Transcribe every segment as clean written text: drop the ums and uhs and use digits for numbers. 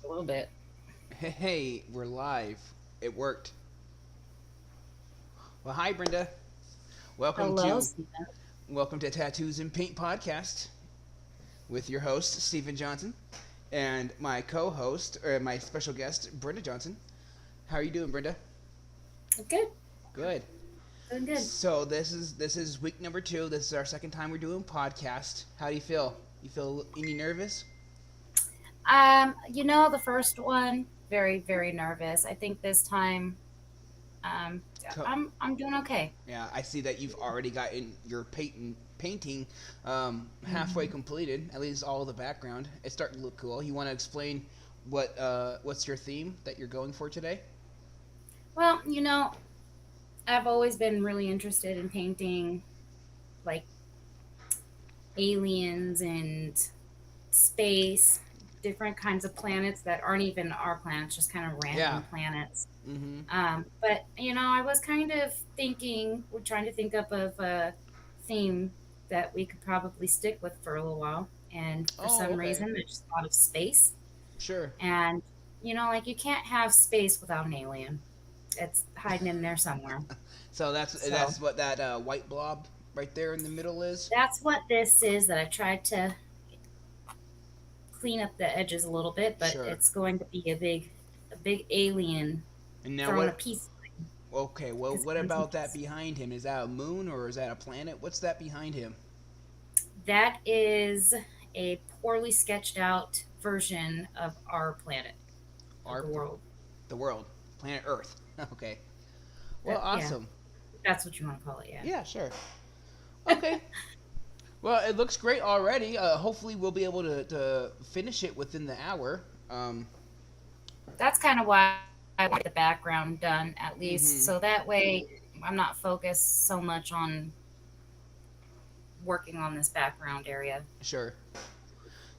a little bit. Hey, we're live. It worked. Well, hi Brenda. Welcome Hello, to Stephen. welcome to Tattoos and Paint podcast with your host Stephen Johnson and my co-host or my special guest Brenda Johnson. How are you doing, Brenda? Good. Good. Doing good. So this is week number 2. This is our second time we're doing podcast. How do you feel? You feel any nervous? The first one, very, very nervous. I think this time, um, Co- I'm doing okay. Yeah, I see that you've already gotten your painting halfway hmm completed. At least all of the background. It's starting to look cool. You want to explain what's your theme that you're going for today? Well, I've always been really interested in painting like aliens and space, different kinds of planets that aren't even our planets, just kind of Yeah. random planets. Mm-hmm. But I was kind of thinking, we're trying to think up of a theme that we could probably stick with for a little while. And for Oh, some okay. reason, I just thought of space. Sure. And like you can't have space without an alien. It's hiding in there somewhere. So that's So that's what that white blob right there in the middle is. that's what this is. That I tried to clean up the edges a little bit, but Sure. it's going to be a big alien And now throwing a what? piece Okay. Well, because it what comes in about that pieces. behind him? Is that a moon or is that a planet? What's that behind him? That is a poorly sketched out version of our planet, of Our the world. the world, planet Earth. Okay. Well, Yeah, awesome. that's what you want to call it. Yeah, sure. Yeah, Okay. Well, it looks great already. Hopefully, we'll be able to finish it within the hour. that's kind of why I want the background done at least, Mm-hmm. so that way I'm not focused so much on working on this background area. Sure.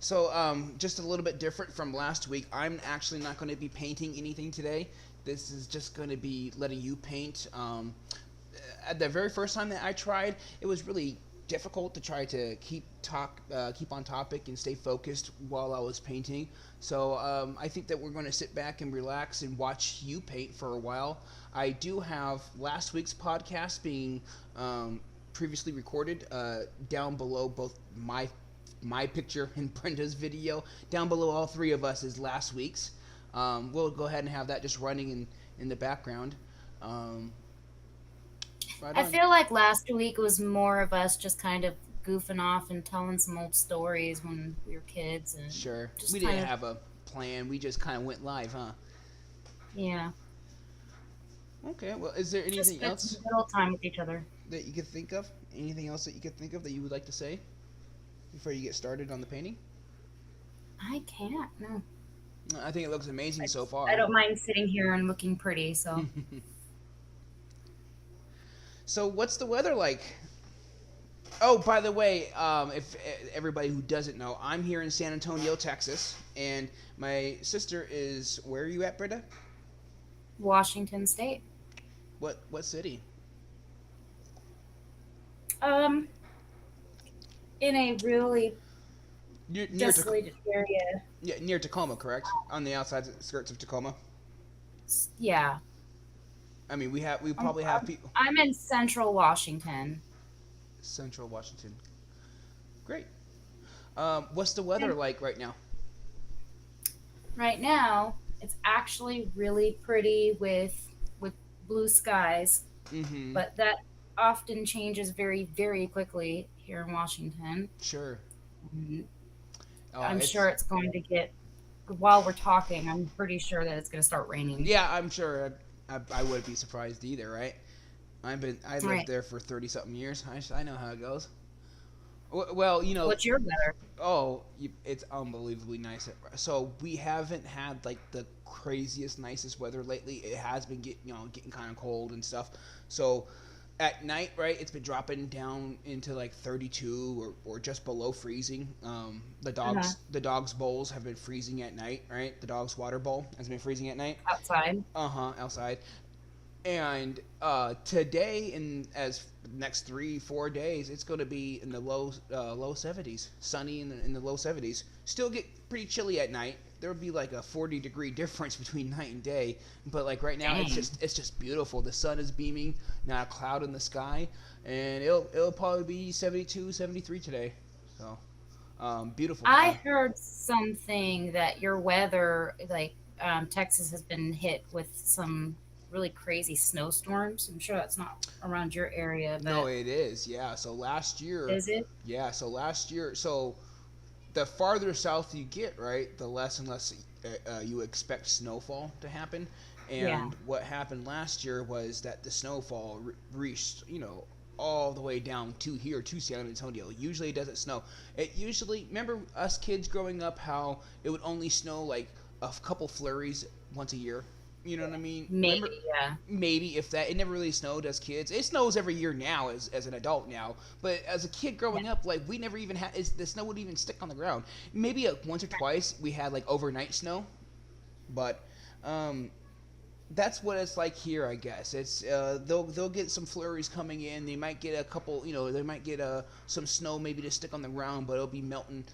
So, just a little bit different from last week. I'm actually not going to be painting anything today. This is just going to be letting you paint. At the very first time that I tried, it was really difficult to try to keep on topic and stay focused while I was painting. So I think that we're going to sit back and relax and watch you paint for a while. I do have last week's podcast being previously recorded down below both my picture and Brenda's video. Down below all three of us is last week's. We'll go ahead and have that just running in the background. Um, right I on. feel like last week was more of us just kind of goofing off and telling some old stories when we were kids and Sure. We just kind didn't of, have a plan. We just kind of went live, huh? yeah, Okay. Well, is there just anything spent some else good old time with each other. that you could think of? Anything else that you could think of that you would like to say before you get started on the painting? I can't, no. I think it looks amazing so I far. don't mind sitting here and looking pretty, so. So, what's the weather like? Oh, by the way, if everybody who doesn't know, I'm here in San Antonio, Texas, and my sister is. Where are you at, Britta? Washington State. What city? Um, in a really Near desolated area. yeah, near Tacoma, correct? On the outside skirts of Tacoma. Yeah. I mean, we I'm, probably have I'm, people. I'm in central Washington. Central Washington. Great. What's the weather And like right now? right now, it's actually really pretty with blue skies, Mm-hmm. but that often changes very, very quickly here in Washington. Sure. Mhm. Oh, I'm it's sure it's going to get, while we're talking, I'm pretty sure that it's going to start raining. yeah. I'm sure. I wouldn't be surprised either, right? I lived Right. there for 30 something years. I know how it goes. Well, What's your weather? it's unbelievably nice. So we haven't had like the craziest, nicest weather lately. It has been getting kind of cold and stuff. So at night, right, it's been dropping down into like 32 or just below freezing. Uh-huh. The dogs bowls have been freezing at night, right? The dog's water bowl has been freezing at night. Outside. Outside. And today, in as next 3 4 days, it's going to be in the low 70s, sunny in the low 70s. Still get pretty chilly at night. There would be like a 40-degree difference between night and day, but like right now, Dang. it's just beautiful. The sun is beaming, not a cloud in the sky, and it'll probably be 72, 73 today. So beautiful. I heard something that your weather, like Texas, has been hit with some really crazy snowstorms. I'm sure that's not around your area, No, but it is. Yeah. So last year, is it? yeah. So last year, so the farther south you get, right, the less and less you expect snowfall to happen. Yeah. And what happened last year was that the snowfall reached, all the way down to here to San Antonio. Usually it doesn't snow. It usually, remember us kids growing up, how it would only snow like a couple flurries once a year. You know what I mean? Remember, Maybe, yeah. maybe if that, it never really snowed as kids. It snows every year now as an adult now, but as a kid Yeah. growing up, like we never even had, the snow wouldn't even stick on the ground. Maybe once or twice we had like overnight snow, but um, that's what it's like here, I guess. It's they'll get some flurries coming in. They might get a couple, they might get some snow maybe to stick on the ground, but it'll be melting,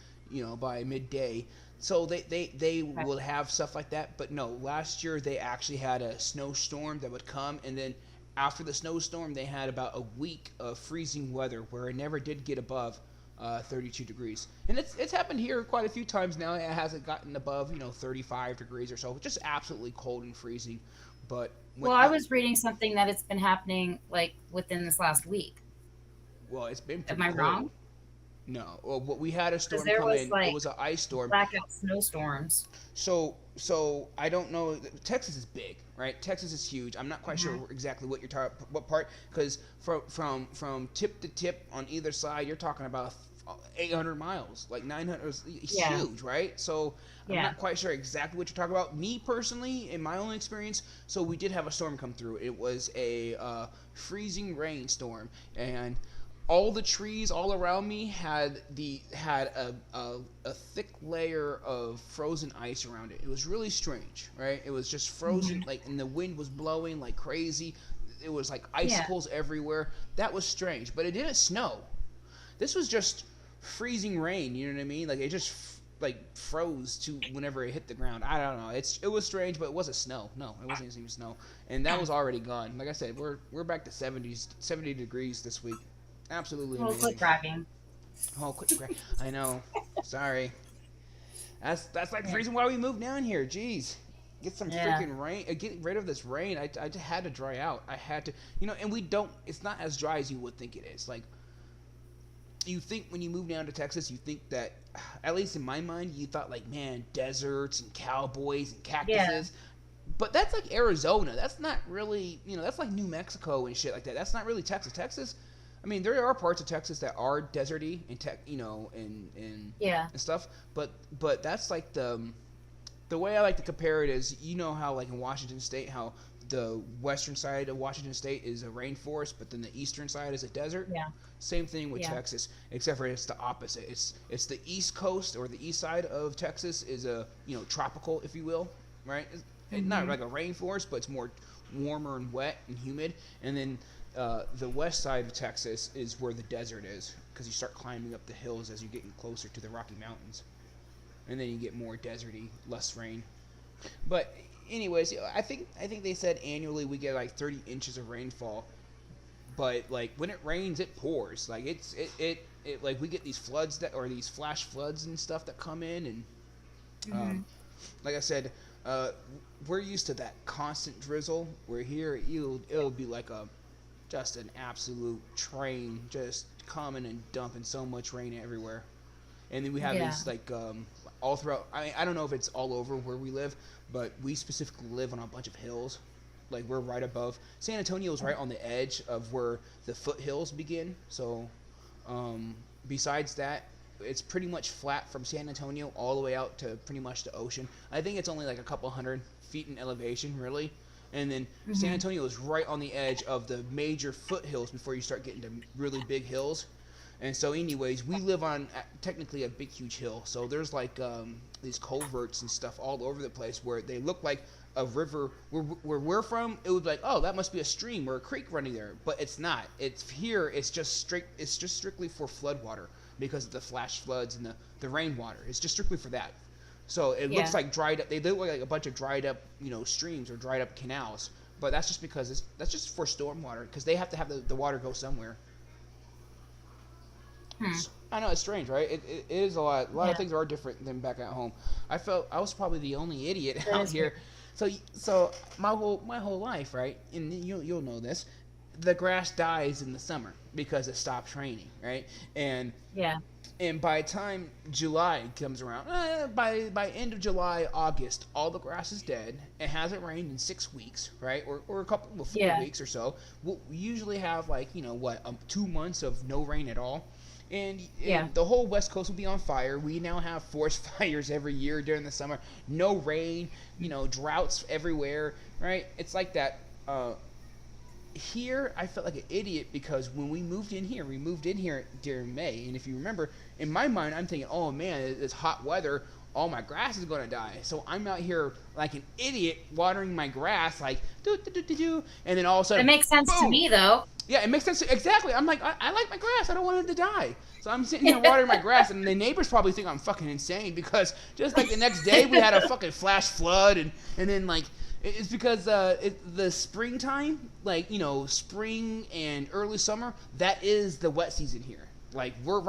by midday. So they Okay. will have stuff like that. But no, last year they actually had a snowstorm that would come, and then after the snowstorm, they had about a week of freezing weather where it never did get above 32 degrees. And it's happened here quite a few times now. It hasn't gotten above 35 degrees or so. Just absolutely cold and freezing. But when Well, I was reading something that it's been happening like within this last week. well, it's been Am pretty I cold. wrong? No, well, we had a Because storm there come was in. It like was an ice storm. blackout snowstorms. So I don't know. Texas is big, right? Texas is huge. I'm not quite sure Hmm. exactly what you're talking, what part, because from tip to tip on either side, you're talking about 800 miles, like 900. It's Yeah. huge, right? So I'm Yeah. not quite sure exactly what you're talking about. Me personally, in my own experience, so we did have a storm come through. It was a freezing rainstorm, and all the trees all around me had a thick layer of frozen ice around it. It was really strange, right? It was just frozen, Hmm. like, and the wind was blowing like crazy. It was like Yeah. icicles everywhere. That was strange, but it didn't snow. This was just freezing rain. You know what I mean? Like it just like froze to whenever it hit the ground. I don't know. It was strange, but it wasn't snow. No, it wasn't even snow, and that was already gone. Like I said, we're back to 70 degrees this week. Absolutely Well, quit amazing. bragging. Oh, quit! I know. Sorry. That's like the Yeah. reason why we moved down here. Jeez. Get some Yeah. freaking rain. Get rid of this rain. I just had to dry out. I had to. And we don't. It's not as dry as you would think it is. Like you think when you move down to Texas, you think that, at least in my mind, you thought like, man, deserts and cowboys and Yeah. cactuses. But that's like Arizona. That's not really, that's like New Mexico and shit like that. That's not really Texas. Texas, I mean, there are parts of Texas that are deserty and Yeah. and stuff. But that's like the way I like to compare it is, how like in Washington State, how the western side of Washington State is a rainforest, but then the eastern side is a desert. Yeah. Same thing with Yeah. Texas, except for it's the opposite. It's the east coast, or the east side of Texas is a tropical, if you will, right? It's not Hmm. like a rainforest, but it's more warmer and wet and humid. And then the west side of Texas is where the desert is, because you start climbing up the hills as you're getting closer to the Rocky Mountains, and then you get more deserty, less rain. But anyways, I think they said annually we get like 30 inches of rainfall, but like when it rains, it pours. Like it like we get these floods these flash floods and stuff that come in, and Hmm. um, like I said, uh, we're used to that constant drizzle. Where here it'll be like just an absolute train just coming and dumping so much rain everywhere. And then we have Yeah. these like all throughout. I don't know if it's all over where we live, but we specifically live on a bunch of hills. Like we're right above San Antonio is right on the edge of where the foothills begin. So um, besides that, it's pretty much flat from San Antonio all the way out to pretty much the ocean. I think it's only like a couple 100 feet in elevation, really. And then San Hmm. Antonio is right on the edge of the major foothills before you start getting to really big hills. And so, anyways, we live on technically a big, huge hill. So there's like these culverts and stuff all over the place where they look like a river. Where we're from, it would be like, oh, that must be a stream or a creek running there, but it's not. It's here. It's just strictly for floodwater because of the flash floods and the rainwater. It's just strictly for that. So it Yeah. looks like dried up. They look like a bunch of dried up, streams or dried up canals. But that's just because that's just for stormwater because they have to have the water go somewhere. Hmm. I know it's strange, right? It is a lot. A lot of Yeah. things are different than back at home. I felt I was probably the only idiot That out is here. So my whole life, right? And you'll know this. The grass dies in the summer because it stops raining, right? And Yeah. and by the time July comes around, by end of July, August, all the grass is dead. It hasn't rained in 6 weeks, right? Or a couple of 4 weeks or so. We usually have 2 months of no rain at all. And Yeah. the whole West Coast will be on fire. We now have forest fires every year during the summer. No rain, droughts everywhere, right? It's like that. Here, I felt like an idiot because when we moved in here during May. And if you remember, in my mind, I'm thinking, oh man, it's hot weather. All my grass is going to die. So I'm out here like an idiot watering my grass, like, do, do, do, do, do. And then all of a sudden, It makes sense to boom! me though. Yeah, it makes sense. Exactly. I'm like, I like my grass. I don't want it to die. So I'm sitting here watering my grass, and the neighbors probably think I'm fucking insane because just like the next day we had a fucking flash flood, and then it's because the springtime, spring and early summer, that is the wet season here. Like we're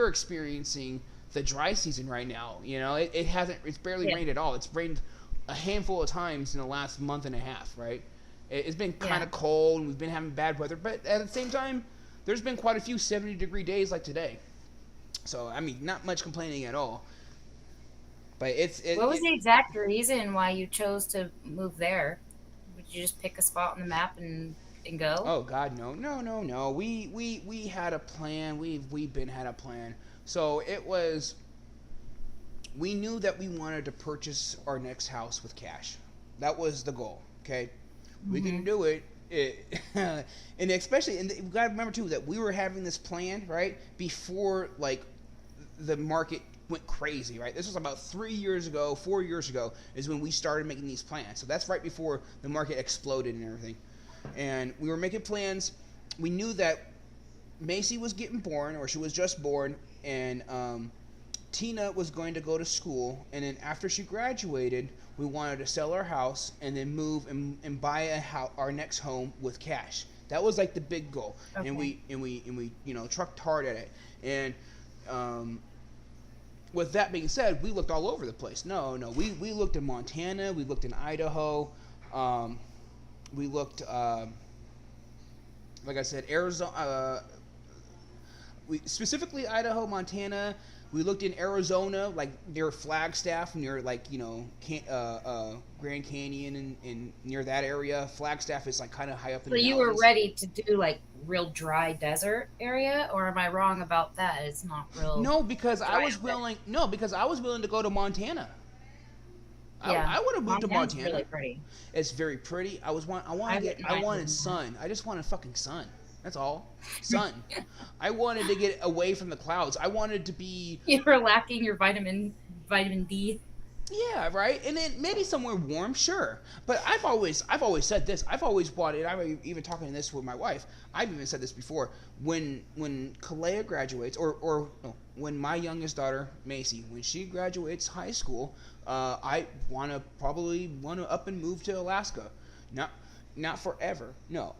experiencing the dry season right now. It's barely Yeah. rained at all. It's rained a handful of times in the last month and a half, right? It's been kind of cold, and we've been having bad weather, but at the same time, there's been quite a few 70-degree days like today. So, I mean, not much complaining at all. But What was the exact reason why you chose to move there? Would you just pick a spot on the map and go? oh God, no, no, no, no. We had a plan. We've been had a plan. So it was. We knew that we wanted to purchase our next house with cash. That was the goal. Okay, we can do it. And especially, and you gotta remember too that we were having this plan right before the market went crazy. Right, this was about 3 years ago, 4 years ago is when we started making these plans. So that's right before the market exploded and everything. And we were making plans. We knew that Macy was getting born, or she was just born, and Tina was going to go to school, and then after she graduated, we wanted to sell our house and then move and buy our next home with cash. That was like the big goal, Okay. and we trucked hard at it. And with that being said, we looked all over the place. No, we looked in Montana, we looked in Idaho, we looked, like I said, Arizona. We specifically Idaho, Montana. We looked in Arizona, like near Flagstaff, near Grand Canyon and near that area. Flagstaff is like kind of high up in So the you were mountains. ready to do like real dry desert area, or am I wrong about that? It's not real No, because I dry was up there. willing. No, because I was willing to go to Montana. Yeah, I would have moved to Montana's Montana. really pretty. It's very pretty. I wouldn't mind wanted living sun. I just wanted fucking sun. That's all. Sun. I wanted to get away from the clouds. I wanted to be. You were lacking your vitamin D. Yeah, right. And then maybe somewhere warm, sure. But I've always said this. I've always wanted. I'm even talking this with my wife. I've even said this before. When Kalea graduates, or no, when my youngest daughter Macy, when she graduates high school, I probably want to up and move to Alaska. Not forever, no,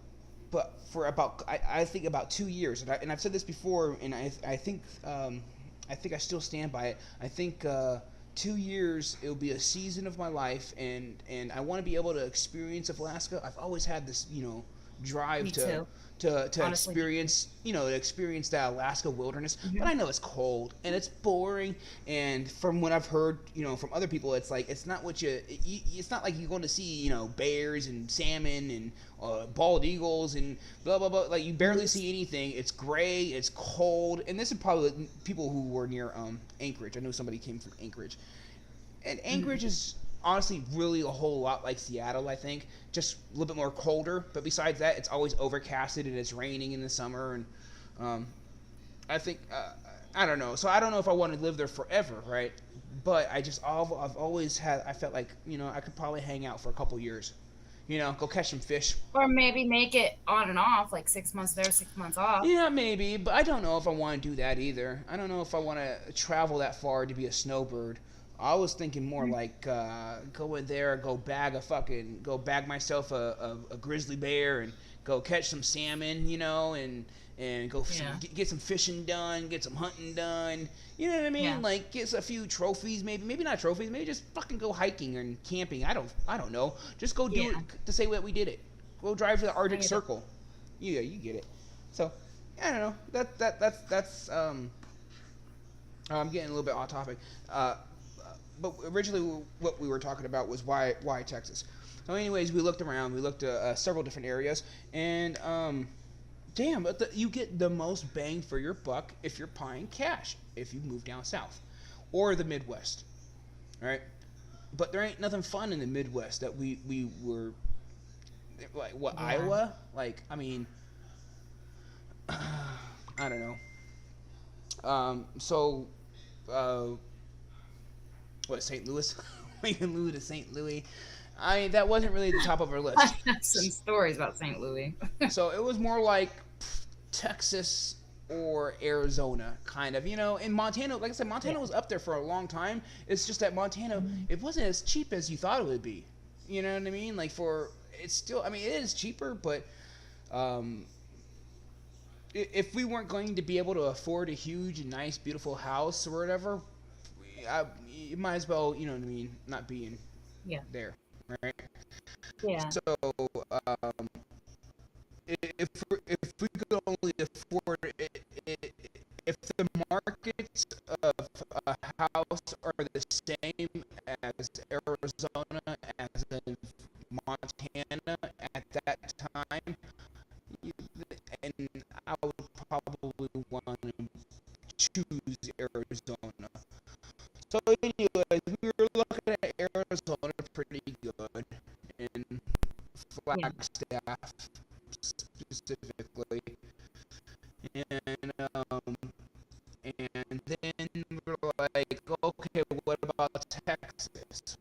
but for about I think about 2 years. And I've said this before, and I think I still stand by it. I think 2 years it'll be a season of my life, and I want to be able to experience Alaska. I've always had this drive Me to too. Honestly. experience that Alaska wilderness. Mhm. But I know it's cold and it's boring, and from what I've heard from other people, it's like it's not it's not like you're going to see bears and salmon and bald eagles and blah blah blah. Like you barely see anything. It's gray, it's cold, and this is probably people who were near Anchorage. I know somebody came from Anchorage, and Anchorage is honestly really a whole lot like Seattle. I think just a little bit more colder, but besides that, it's always overcasted and it's raining in the summer. And I think I don't know. So I don't know if I want to live there forever, right? But I've always had, I felt like, I could probably hang out for a couple years. Go catch some fish. Or maybe make it on and off, like 6 months there, 6 months off. Yeah, maybe, but I don't know if I want to do that either. I don't know if I want to travel that far to be a snowbird. I was thinking more like go in there, go bag myself a grizzly bear and go catch some salmon, and go Yeah. get some fishing done, get some hunting done. You know what I mean? Yeah. Like get a few trophies, maybe not trophies, maybe just fucking go hiking and camping. I don't know. Just go do Yeah. it to say what we did it. Go drive to the I Arctic get it. Circle. Yeah, you get it. So I don't know. That's I'm getting a little bit off topic. But originally what we were talking about was why Texas. So anyways, we looked around. We looked at several different areas, and damn, but you get the most bang for your buck if you're buying cash if you move down south or the Midwest, right? But there ain't nothing fun in the Midwest that we were like what Yeah. Iowa like. I mean, I don't know. So, uh, what St. Louis? Lincoln Louis to St. Louis. That wasn't really the top of our I list. have some stories about St. Louis. So it was more like Texas or Arizona, kind of. In Montana, like I said, Montana Yeah. was up there for a long time. It's just that Montana, it wasn't as cheap as you thought it would be. You know what I mean? Like it's still, I mean, it is cheaper, but um, if we weren't going to be able to afford a huge, nice, beautiful house or whatever, you might as well, you know what I mean, not be in Yeah. there, right? Yeah. So, um, if we could only afford it, if the markets of a house are the same as Arizona, as in Montana at that time, you- and I would probably want to choose Arizona. So, anyways, we were looking at Arizona pretty good in Yeah. Flagstaff specifically, and um, and then we're like, okay, what about Texas?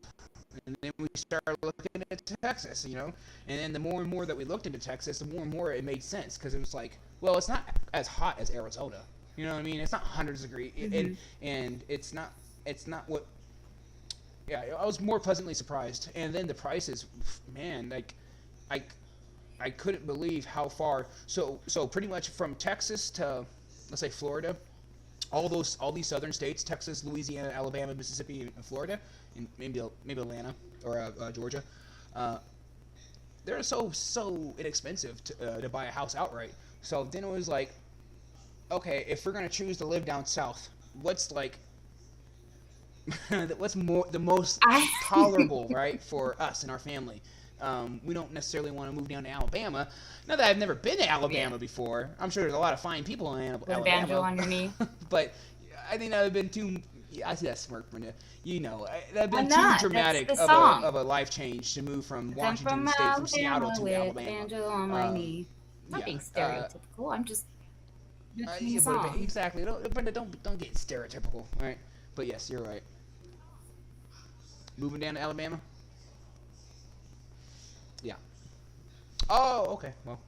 And then we started looking at Texas, and then the more and more that we looked into Texas, the more and more it made sense because it was like, well, it's not as hot as Arizona. You know what I mean? It's not hundreds of degrees, Hmm. and it's not what. Yeah, I was more pleasantly surprised, and then the prices, man, like, I I couldn't believe how far. So pretty much from Texas to, let's say, Florida, all these southern states, Texas, Louisiana, Alabama, Mississippi, and Florida, and maybe Atlanta or Georgia, uh, they're so inexpensive to buy a house outright. So then it was like, okay, if we're gonna choose to live down south, what's like what's more the most I tolerable, right, for us and our family? We don't necessarily want to move down to Alabama. Not that I've never been to yeah. Alabama before. I'm sure there's a lot of fine people in With a banjo Alabama, on your knee. but I think that would have been too. Yeah, I see that smirk, Brenda. That'd been I'm too not. That's dramatic the of a song. life change to move from 'Cause I'm Washington from State, from Seattle Alabama to with a Alabama. banjo on my Uh, knee. I'm not yeah, being stereotypical. I'm just mentioning yeah, the but song. exactly. Brenda, don't get stereotypical, all right? But yes, you're right. Moving down to Alabama. Yeah. Oh, okay. Well.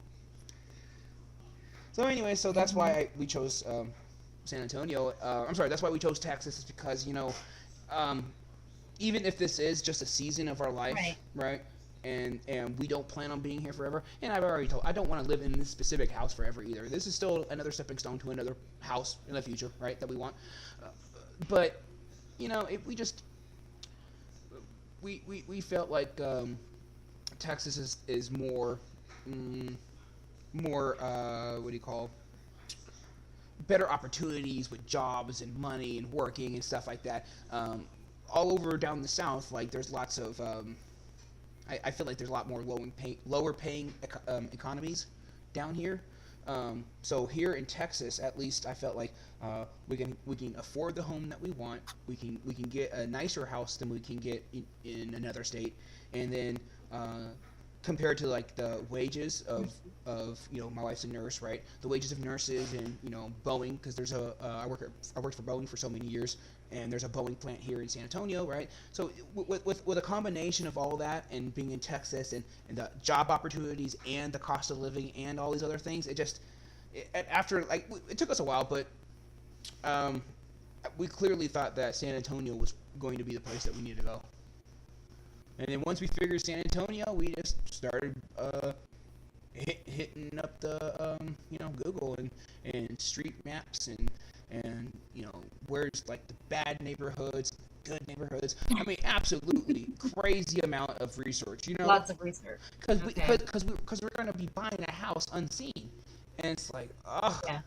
So anyway, so that's why Hmm. we chose San Antonio. I'm sorry. That's why we chose Texas, is because um, even if this is just a season of our life, Right. right? And we don't plan on being here forever. And I've already told I don't want to live in this specific house forever either. This is still another stepping stone to another house in the future, right? That we want. Uh, but we just we felt like Texas is more mm, more what do you call better opportunities with jobs and money and working and stuff like that. All over down the south, like there's lots of I feel like there's a lot more lower paying economies down here. So here in Texas, at least, I felt like we can afford the home that we want. We can get a nicer house than we can get in another state, and then compared to like the wages of my wife's a nurse, right? The wages of nurses and Boeing, because there's I worked for Boeing for so many years, and there's a Boeing plant here in San Antonio, right? So with a combination of all that and being in Texas and the job opportunities and the cost of living and all these other things, after like it took us a while, but um, we clearly thought that San Antonio was going to be the place that we needed to go. And then once we figured San Antonio, we just started hitting up the Google and street maps and where's like the bad neighborhoods, good neighborhoods. I mean, absolutely crazy amount of research. Lots of research. Because we're going to be buying a house unseen, and it's like, oh, Yeah.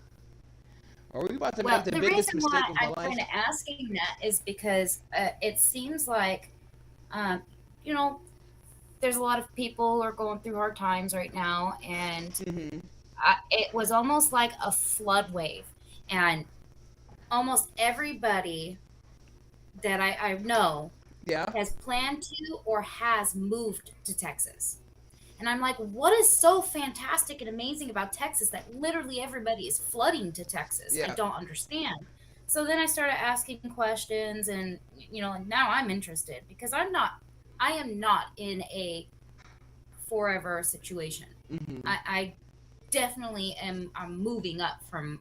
are we about to Well, make the the biggest reason mistake why of I'm my life? kind of asking that is because it seems like, um, you know, there's a lot of people who are going through hard times right now, and Hmm. it was almost like a flood wave, and almost everybody that I know Yeah. has planned to or has moved to Texas. And I'm like, what is so fantastic and amazing about Texas that literally everybody is flooding to Texas? I Yeah. don't understand. So then I started asking questions, and and now I'm interested because I am not in a forever situation. Hmm. I definitely am. I'm moving up from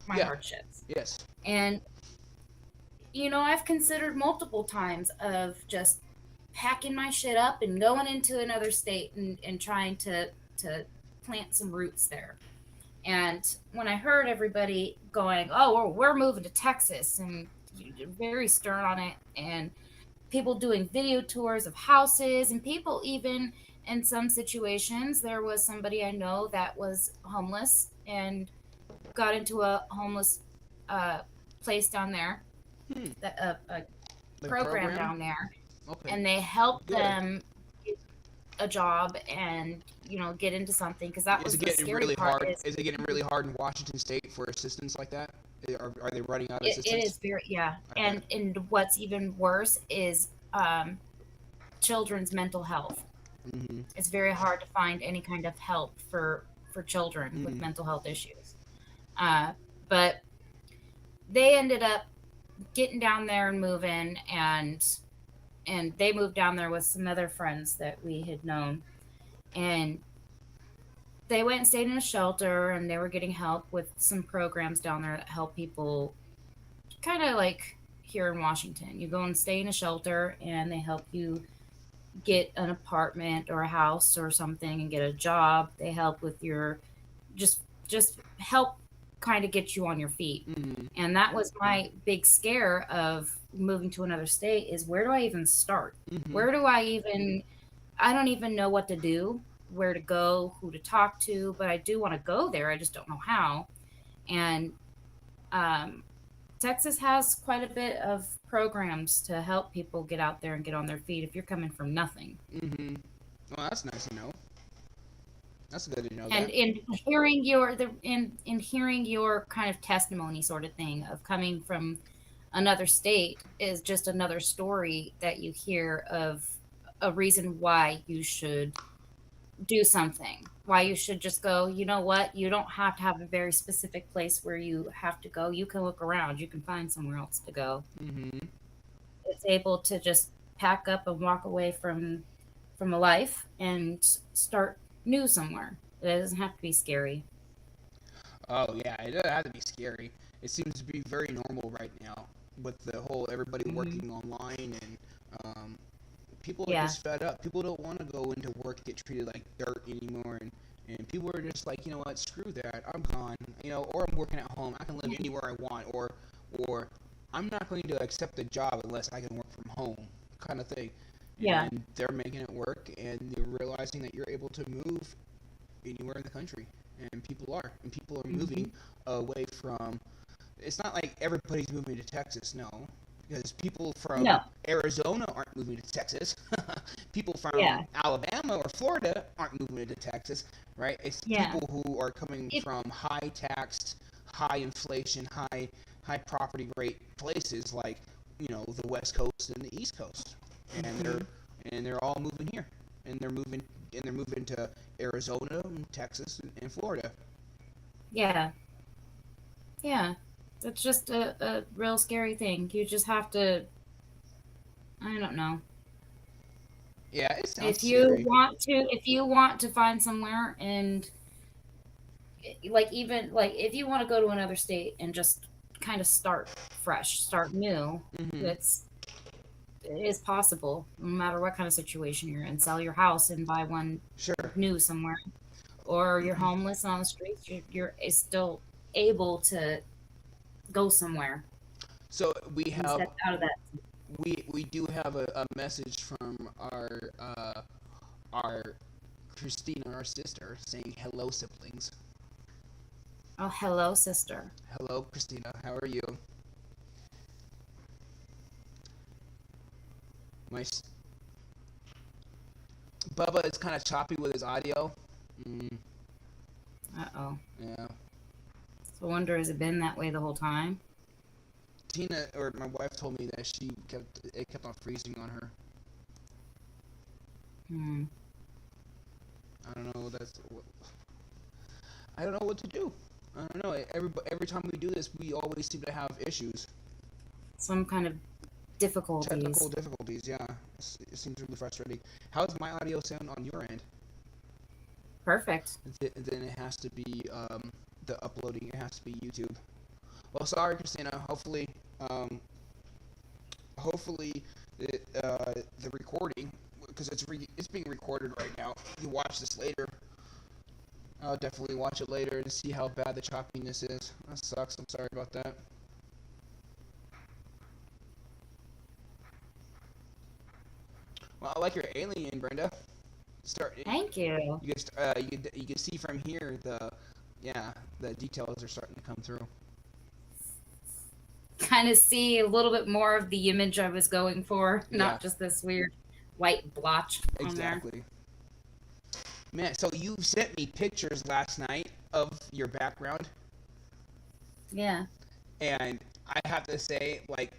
my Yeah. hardships, Yes. and I've considered multiple times of just packing my shit up and going into another state and trying to plant some roots there. And when I heard everybody going, "Oh, we're moving to Texas," and very stern on it, and people doing video tours of houses, and people even in some situations, there was somebody I know that was homeless and got into a homeless uh, place down there, Hmm. that a Like a program program. down there, Okay. and they helped Good. them get a job and get into something, because that Is was it the getting scary really part. hard? Is Is it getting really hard in Washington State for assistance like that? Are they running out of it assistance? is very, yeah. Okay. And what's even worse is children's mental health. Hmm. It's very hard to find any kind of help for children with Hmm. mental health issues. But they ended up getting down there and moving, and they moved down there with some other friends that we had known, and they went and stayed in a shelter, and they were getting help with some programs down there that help people, kind of like here in Washington. You go and stay in a shelter, and they help you get an apartment or a house or something and get a job. They help with your, just just help kind of get you on your feet. Hmm. And that was my big scare of moving to another state, is where do I even start? Hmm. Where do I even, I don't even know what to do, where to go, who to talk to, but I do want to go there. I just don't know how. And um, Texas has quite a bit of programs to help people get out there and get on their feet if you're coming from nothing. Hmm. Well, that's nice to know. That's good to know And that. in hearing your kind of testimony, sort of thing, of coming from another state, is just another story that you hear of a reason why you should do something, why you should just go, you know what, you don't have to have a very specific place where you have to go. You can look around, you can find somewhere else to go. Hmm. It's able to just pack up and walk away from a life and start new somewhere. It doesn't have to be scary. Oh yeah, it doesn't have to be scary. It seems to be very normal right now with the whole everybody Hmm. working online and um, people are Yeah. just fed up. People don't want to go into work and get treated like dirt anymore, and people are just like, you know what, screw that, I'm gone, or I'm working at home, I can live Yeah. anywhere I want, or I'm not going to accept a job unless I can work from home, kind of thing. Yeah. And they're making it work, and they're realizing that you're able to move anywhere in the country, and people are Hmm. moving away from. It's not like everybody's moving to Texas, no, because people from No. Arizona aren't moving to Texas. People from Yeah. Alabama or Florida aren't moving to Texas, right? It's Yeah. people who are coming It, from high taxed, high inflation, high property rate places like the West Coast and the East Coast, and mhm. they're all moving here, and they're moving they're moving to Arizona, and Texas, and Florida. Yeah. Yeah. It's just a real scary thing. You just have to, I don't know. Yeah, it sounds If you scary. want to, if you want to find somewhere and like even like if you want to go to another state and just kind of start fresh, start new, Hmm. it's it is possible no matter what kind of situation you're in. Sell your house and buy one Sure. new somewhere, or you're homeless on the streets. You're still able to go somewhere So we and have step out of that. we do have a message from our Christina, our sister, saying hello, siblings. Oh, hello, sister. Hello, Christina. How are you? My Bubba is kind of choppy with his audio. Mm, Uh-oh. yeah. So I wonder, has it been that way the whole time? Tina or my wife told me that it kept on freezing on her. Hmm. I don't know. I don't know what to do. I don't know. Every time we do this, we always seem to have issues. Some kind of Technical difficulties. difficulties. Yeah, it seems really frustrating. How's my audio sound on your end? Perfect. Then it has to be the uploading. It has to be YouTube. Well, sorry, Christina. Um, hopefully the recording, because it's being recorded right now. You watch this later. I'll definitely watch it later to see how bad the choppiness is. That sucks. I'm sorry about that. Well, I like your alien, Brenda. Start. Thank you. You can see from here the details are starting to come through. Kind of see a little bit more of the image I was going for, Yeah, not just this weird white blotch on there. exactly. Man, so you sent me pictures last night of your background, Yeah. and I have to say, like,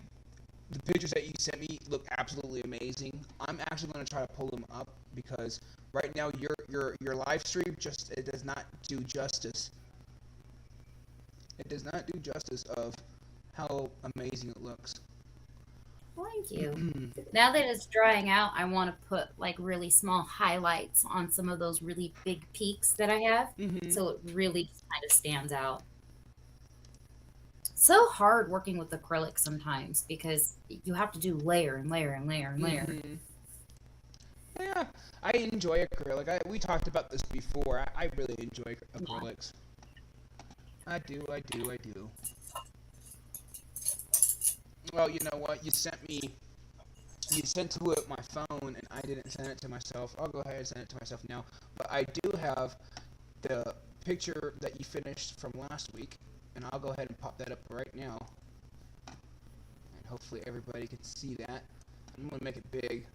the pictures that you sent me look absolutely amazing. I'm actually going to try to pull them up because right now your live stream just it does not do justice. It does not do justice of how amazing it looks. Thank you. Now that it's drying out, I want to put like really small highlights on some of those really big peaks that I have, Mm-hmm. so it really kind of stands out. So hard working with acrylic sometimes because you have to do layer and layer and layer and layer. Mm-hmm. Yeah, I enjoy acrylic. We talked about this before. I really enjoy Yeah. acrylics. I do. I do. I do. Well, you know what? You sent to it my phone, and I didn't send it to myself. I'll go ahead and send it to myself now. But I do have the picture that you finished from last week, and I'll go ahead and pop that up right now. And hopefully everybody can see that. I'm going to make it big.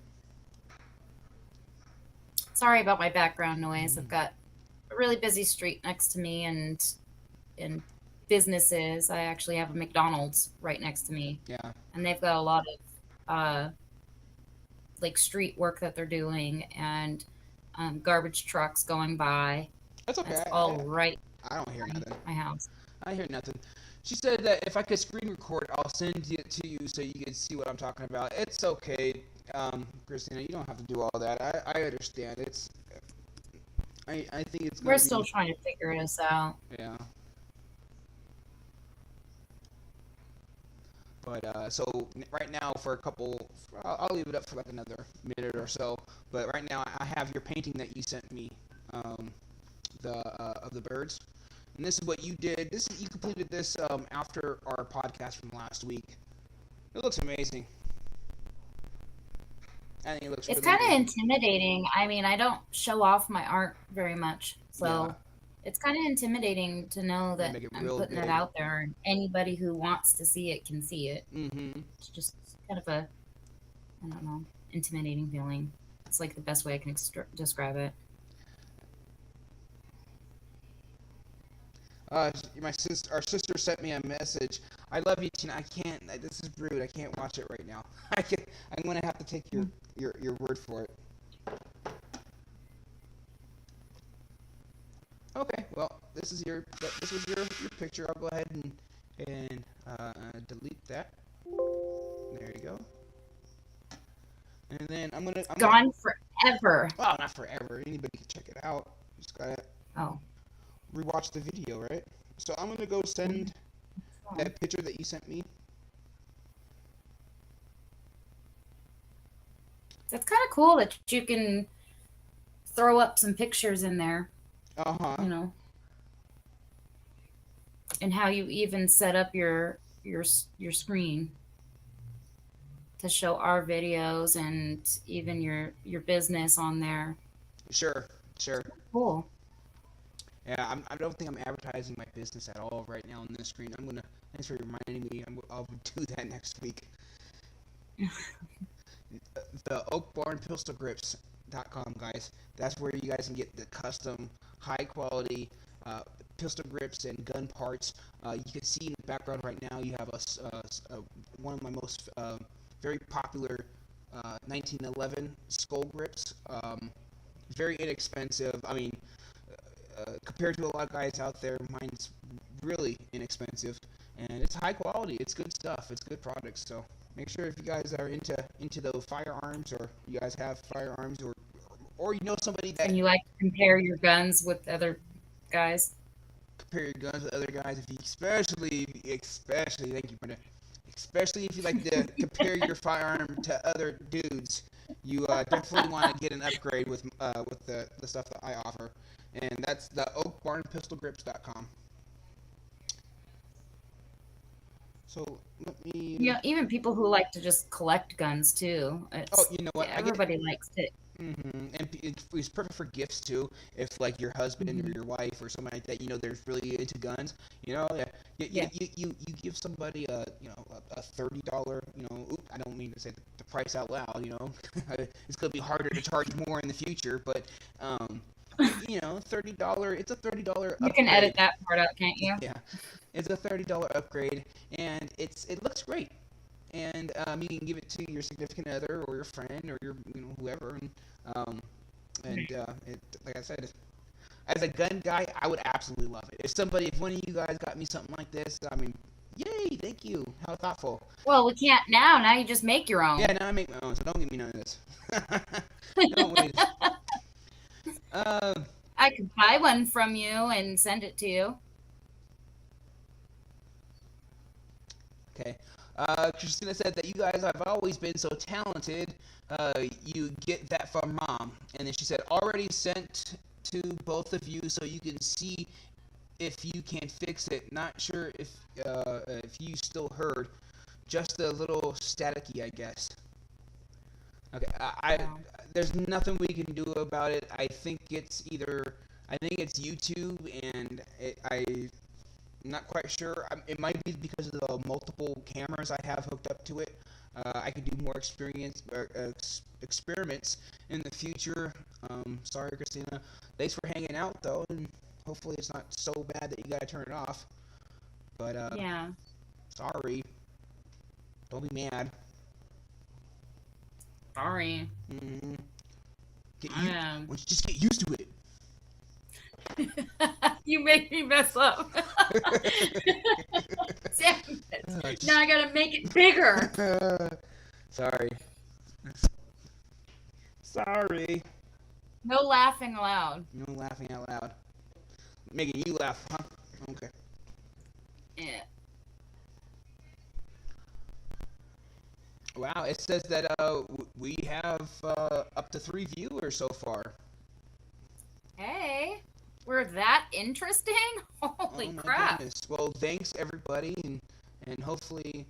Sorry about my background noise. I've got a really busy street next to me and businesses. I actually have a McDonald's right next to me, Yeah, and they've got a lot of like street work that they're doing and garbage trucks going by. that's okay. That's all right I don't hear behind nothing. my house. I hear nothing. She said that if I could screen record, I'll send it to you so you can see what I'm talking about. It's okay, Christina. You don't have to do all that. I understand. I think it's We're gonna still be trying to figure this out. yeah. But so right now for a couple, I'll leave it up for like another minute or so. But right now I have your painting that you sent me, um, the of the birds, and this is what you did. You completed this after our podcast from last week. It looks amazing. I think it looks It's really kind of good. intimidating. I mean, I don't show off my art very much, Yeah, so it's kind of intimidating to know they that make it I'm real putting it big. out there and anybody who wants to see it can see it. Mm-hmm. It's just kind of a, I don't know, intimidating feeling. It's like the best way I can describe it. Our sister sent me a message. I love you, Tina. I can't. This is rude. I can't watch it right now. I'm gonna have to take your word for it. Okay, well, this was your picture. I'll go ahead and delete that. There you go. And then I'm gonna. Gone forever. Well, not forever. Anybody can check it out. Just gotta Oh. rewatch the video, right? So I'm gonna go send that picture that you sent me. That's kind of cool that you can throw up some pictures in there, Uh huh. you know, and how you even set up your screen to show our videos and even your business on there. Sure. Sure. Cool. Yeah, I don't think I'm advertising my business at all right now on this screen. I'm gonna. Thanks for reminding me. I'll do that next week. The oakbarnpistolgrips.com, guys. That's where you guys can get the custom, high quality pistol grips and gun parts. You can see in the background right now. You have one of my most very popular 1911 skull grips. Very inexpensive. I mean, compared to a lot of guys out there, mine's really inexpensive, and it's high quality. It's good stuff. It's good products. So make sure if you guys are into those firearms, or you guys have firearms, or you know somebody that And you like to compare your guns with other guys? compare your guns with other guys. If you especially thank you, Brenda. Especially if you like to compare your firearm to other dudes, you definitely want to get an upgrade with the stuff that I offer, and that's the oakbarnpistolgrips.com. So let me. You know, even people who like to just collect guns too. Oh, It's you know what? I get. everybody likes it. And it's perfect for gifts too. If like your husband or Mhm. your wife or somebody like that, they're really into guns. Yeah, Yeah. you give somebody a $30. I don't mean to say the price out loud. It's gonna be harder to charge more in the future, but $30. It's a $30 You can edit upgrade. that part out, can't you? Yeah, it's a $30 upgrade, and it looks great. And you can give it to your significant other or your friend or your whoever, um, like I said, as a gun guy, I would absolutely love it. If one of you guys got me something like this, I mean, yay, thank you, how thoughtful. Well, we can't now. Now you just make your Yeah, own. now I make my own, so don't give me none of this. Don't wait. Um, I could buy one from you and send it to you. okay. Christina said that you guys have always been so talented. You get that from mom. And then she said, already sent to both of you so you can see if you can fix it. Not sure if you still heard. Just a little staticky, I guess. Okay, Wow. there's nothing we can do about it. I think it's YouTube, and I'm not quite sure. It might be because of the multiple cameras I have hooked up to it. I could do more experiments in the future. Sorry, Christina. Thanks for hanging out, though, and hopefully it's not so bad that you gotta turn it off. But Yeah. sorry. Don't be mad. Sorry. Mm-hmm. I am. Once you just get used to it. You make me mess up. Damn it. Now I gotta make it bigger. Sorry. Sorry. No laughing aloud. No laughing out loud. Making you laugh, huh? Okay. Yeah. Wow, it says that we have up to 3 viewers so far. Hey, we're that interesting? Holy Oh my crap. goodness. Well, thanks everybody, and hopefully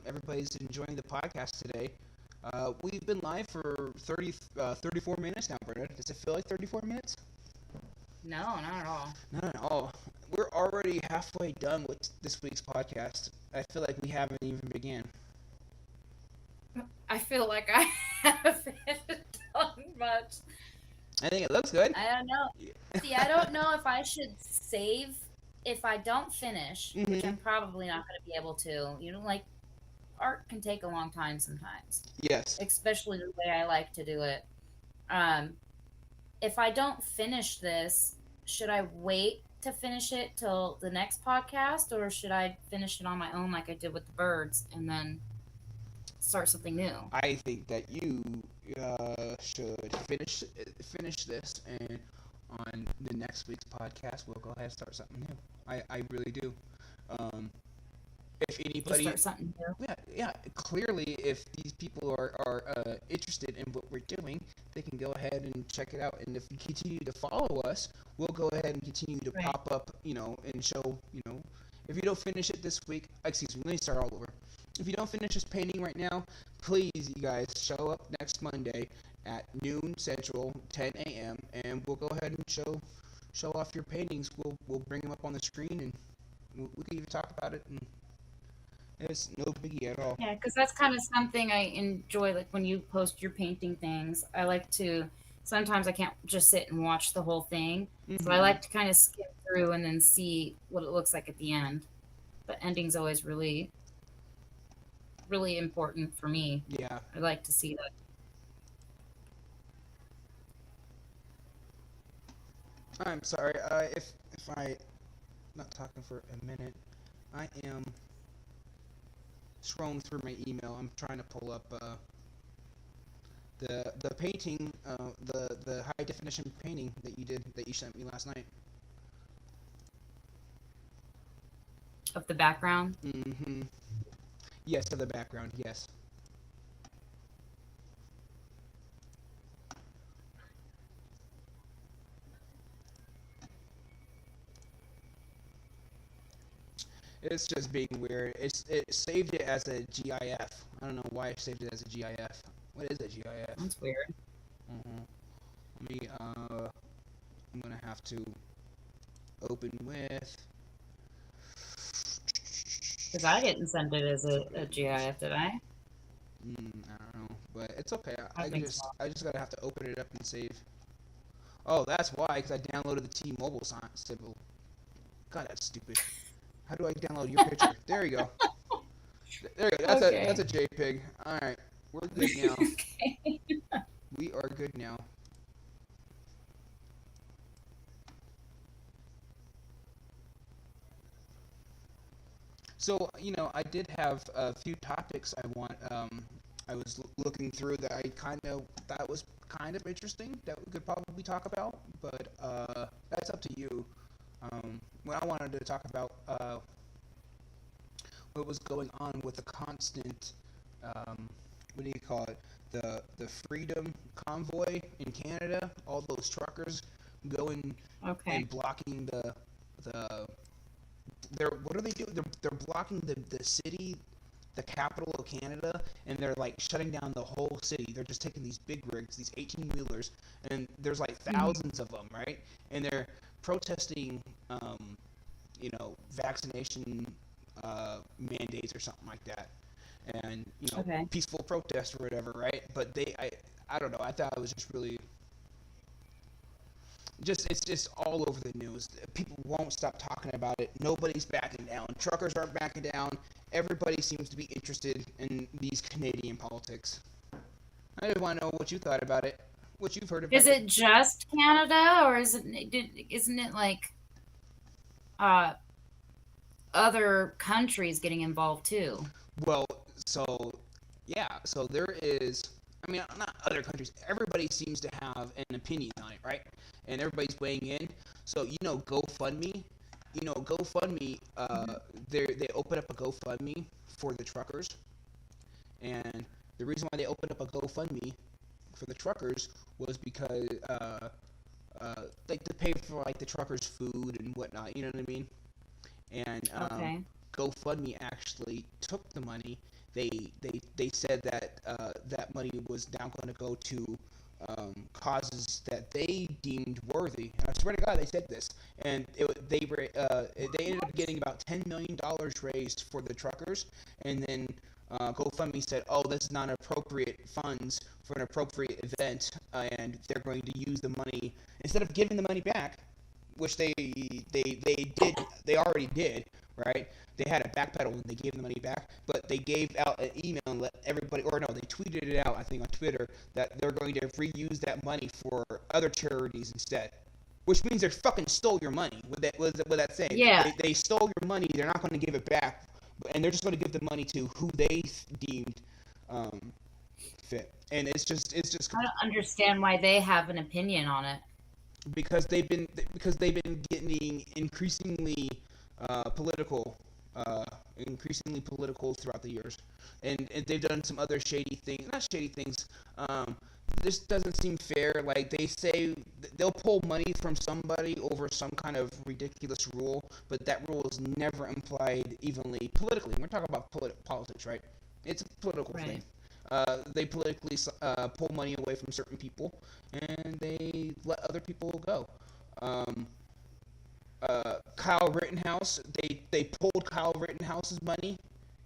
everybody's enjoying the podcast today. We've been live for 34 minutes now, Brenda. Does it feel like 34 minutes? No, not at all. Not at all. We're already halfway done with this week's podcast. I feel like we haven't even began. I feel like I haven't done much. I think it looks good. I don't know. See, I don't know if I should save if I don't finish, which I'm probably not going to be able to. Like art can take a long time sometimes, Yes. especially the way I like to do it. Um, if I don't finish this, should I wait to finish it till the next podcast, or should I finish it on my own like I did with the birds and then start something new? I think that you should finish this, and on the next week's podcast, we'll go ahead and start something new. I really do. Um, if Just anybody, start something new. yeah, clearly, if these people are interested in what we're doing, they can go ahead and check it out. And if you continue to follow us, we'll go ahead and continue to Right. pop up, and show, if you don't finish it this week, excuse me, let me start all over. If you don't finish this painting right now, please, you guys, show up next Monday at noon Central, 10 a.m., and we'll go ahead and show off your paintings. We'll bring them up on the screen, and we can even talk about it, and it's no biggie at all. Yeah, because that's kind of something I enjoy. Like when you post your painting things, I like to. Sometimes I can't just sit and watch the whole thing, so I Mm-hmm. like to kind of skip through and then see what it looks like at the end. The ending's always really, really important for me. Yeah. I like to see that. I'm sorry. If I not talking for a minute, I am scrolling through my email. I'm trying to pull up the painting, the high definition painting that you sent me last night. Of the background. Mm-hmm. Yes, to the background. Yes. It's just being weird. It saved it as a GIF. I don't know why it saved it as a GIF. What is a GIF? That's weird. Mm-hmm. Let me. I'm gonna have to open with. Because I didn't send it as a GIF, did I? I don't know, but it's okay. I think so. I just gotta have to open it up and save. Oh, that's why, because I downloaded the T-Mobile symbol. God, that's stupid. How do I download your picture? There you go. There you go. That's Okay. a JPEG. All right, we're good now. Okay. We are good now. So, I did have a few topics I was looking through that I kind of thought was kind of interesting that we could probably talk about, but that's up to you. What I wanted to talk about what was going on with the constant, what do you call it? The Freedom Convoy in Canada. All those truckers going Okay. and blocking the what are they doing? They're blocking the city, the capital of Canada, and they're like shutting down the whole city. They're just taking these big rigs, these 18 wheelers, and there's like Mhm. thousands of them, right? And they're protesting, vaccination mandates or something like that, and Okay. peaceful protest or whatever, right? But I don't know. I thought it was just really it's just all over the news. People won't stop talking about it. Nobody's backing down. Truckers aren't backing down. Everybody seems to be interested in these Canadian politics. I just want to know what you thought about it, what you've heard about Is it. it just Canada, or isn't it like uh other countries getting involved too? Well, so yeah, so there is. I mean, not other countries. Everybody seems to have an opinion on it, right? And everybody's weighing in. So GoFundMe. GoFundMe. Mhm. They open up a GoFundMe for the truckers, and the reason why they opened up a GoFundMe for the truckers was because like to pay for like the truckers' food and whatnot. You know what I mean? And Okay. GoFundMe actually took the money. They said that that money was now going to go to causes that they deemed worthy. And I swear to God, they said this, and they ended up getting about $10 million raised for the truckers, and then GoFundMe said, "Oh, this is not appropriate funds for an appropriate event," and they're going to use the money instead of giving the money back, which they already did, right? They had a backpedal and they gave the money back, but they gave out an email and let everybody, or no, they tweeted it out, I think on Twitter, that they're going to reuse that money for other charities instead. which means they fucking stole your money. What that saying? Yeah. They stole your money. They're not going to give it back, and they're just going to give the money to who they deemed fit. And it's just I don't understand why they have an opinion on it. because they've been getting political, increasingly political throughout the years, and they've done some other shady things. Not shady things. This doesn't seem fair. Like they say, they'll pull money from somebody over some kind of ridiculous rule, but that rule is never implied evenly politically. We're talking about politics, right? It's a political thing. They politically pull money away from certain people, and they let other people go. Kyle Rittenhouse, they pulled Kyle Rittenhouse's money,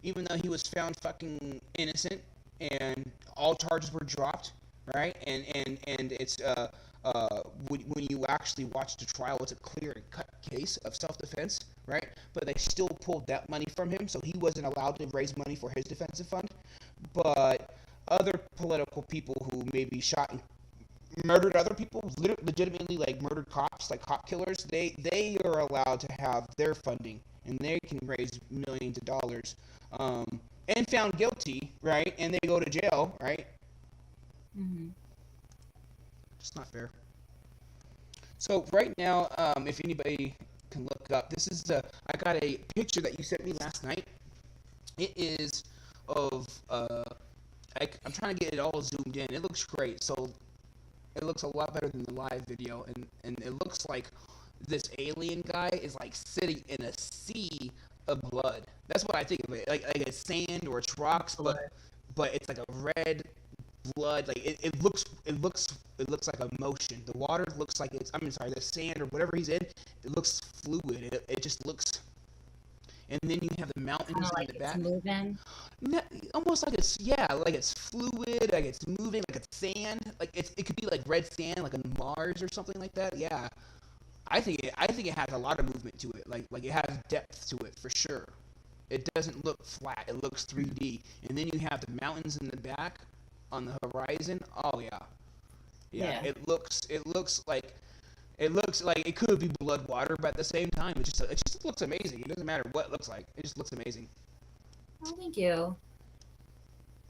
even though he was found fucking innocent, and all charges were dropped, right? And it's when you actually watch the trial, it's a clear and cut case of self-defense, right? But they still pulled that money from him, so he wasn't allowed to raise money for his defensive fund. But other political people who maybe shot and murdered other people, legitimately like murdered cops, like cop killers, they are allowed to have their funding, and they can raise millions of dollars, and found guilty, right? And they go to jail, right? Mm-hmm. It's not fair. So right now, if anybody can look up, this is I got a picture that you sent me last night. It is of I'm trying to get it all zoomed in. It looks great. So it looks a lot better than the live video, and it looks like this alien guy is like sitting in a sea of blood. That's what I think of it, like it's sand or it's rocks, but it's like a red blood. Like it looks like emotion. The water looks like the sand or whatever he's in, it looks fluid. It just looks. And then you have the mountains in the back. Moving. No, almost like it's fluid, like it's moving, like it's sand, like it could be like red sand, like on Mars or something like that. Yeah, I think it has a lot of movement to it, like it has depth to it for sure. It doesn't look flat; it looks 3D. And then you have the mountains in the back on the horizon. Oh yeah. It looks like. It looks like it could be blood water, but at the same time, it just looks amazing. It doesn't matter what it looks like; it just looks amazing. Oh, thank you.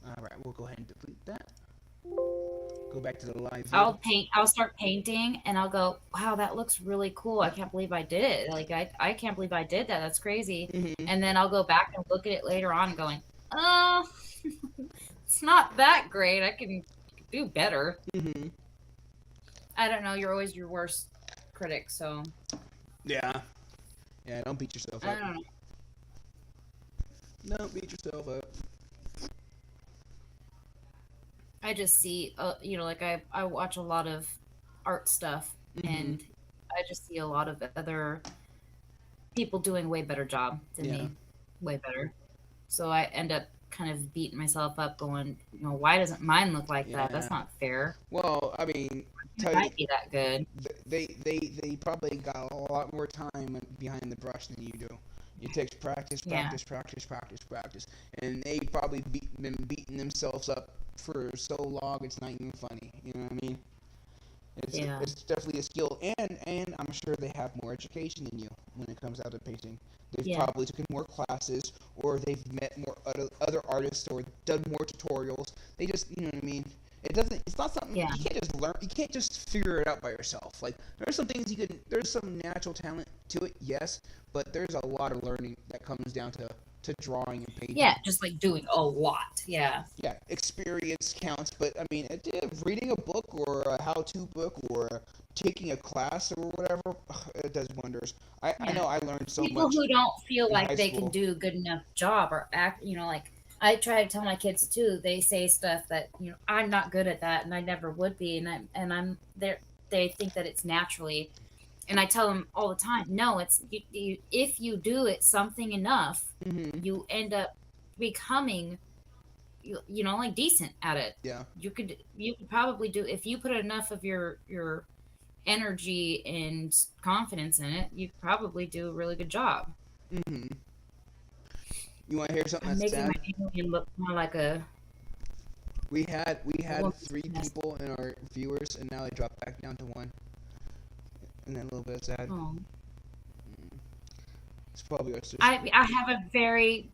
All right, we'll go ahead and delete that. Go back to the live video. I'll start painting, and I'll go, wow, that looks really cool. I can't believe I did it. Like I can't believe I did that. That's crazy. Mm-hmm. And then I'll go back and look at it later on, going, oh, it's not that great. I can do better. Mm-hmm. I don't know. You're always your worst critic, so. Yeah. Don't beat yourself up. I don't know. Don't beat yourself up. I just see, like I watch a lot of art stuff, Mm-hmm. and I just see a lot of other people doing way better job than me, way better. So I end up kind of beating myself up, going, why doesn't mine look like that? That's not fair. Well, I mean, It might be that good. They probably got a lot more time behind the brush than you do. It takes practice, and they probably been beating themselves up for so long it's not even funny. You know what I mean? It's definitely a skill, and I'm sure they have more education than you when it comes out of painting. They've probably taken more classes, or they've met more other artists, or done more tutorials. They just, you know what I mean? It's not something you can't just learn. You can't just figure it out by yourself. Like there's some things there's some natural talent to it, yes, but there's a lot of learning that comes down to drawing and painting. Yeah, just like doing a lot. Yeah. Yeah, experience counts, but I mean, reading a book or a how-to book or taking a class or whatever, it does wonders. I know I learned so much. People who don't feel like they can do a good enough job or act, like I try to tell my kids too. They say stuff that I'm not good at that, and I never would be, and I'm there. They think that it's naturally, and I tell them all the time, no, it's if you do it something enough, Mm-hmm. you end up becoming, like decent at it. Yeah. You could probably do, if you put enough of your energy and confidence in it, you probably do a really good job. Mm-hmm. You want to hear something I'm that's making sad? my alien look more like a. We had 3 people in our viewers, and now they dropped back down to 1. And then a little bit sad. Oh. It's probably our sister. I have a very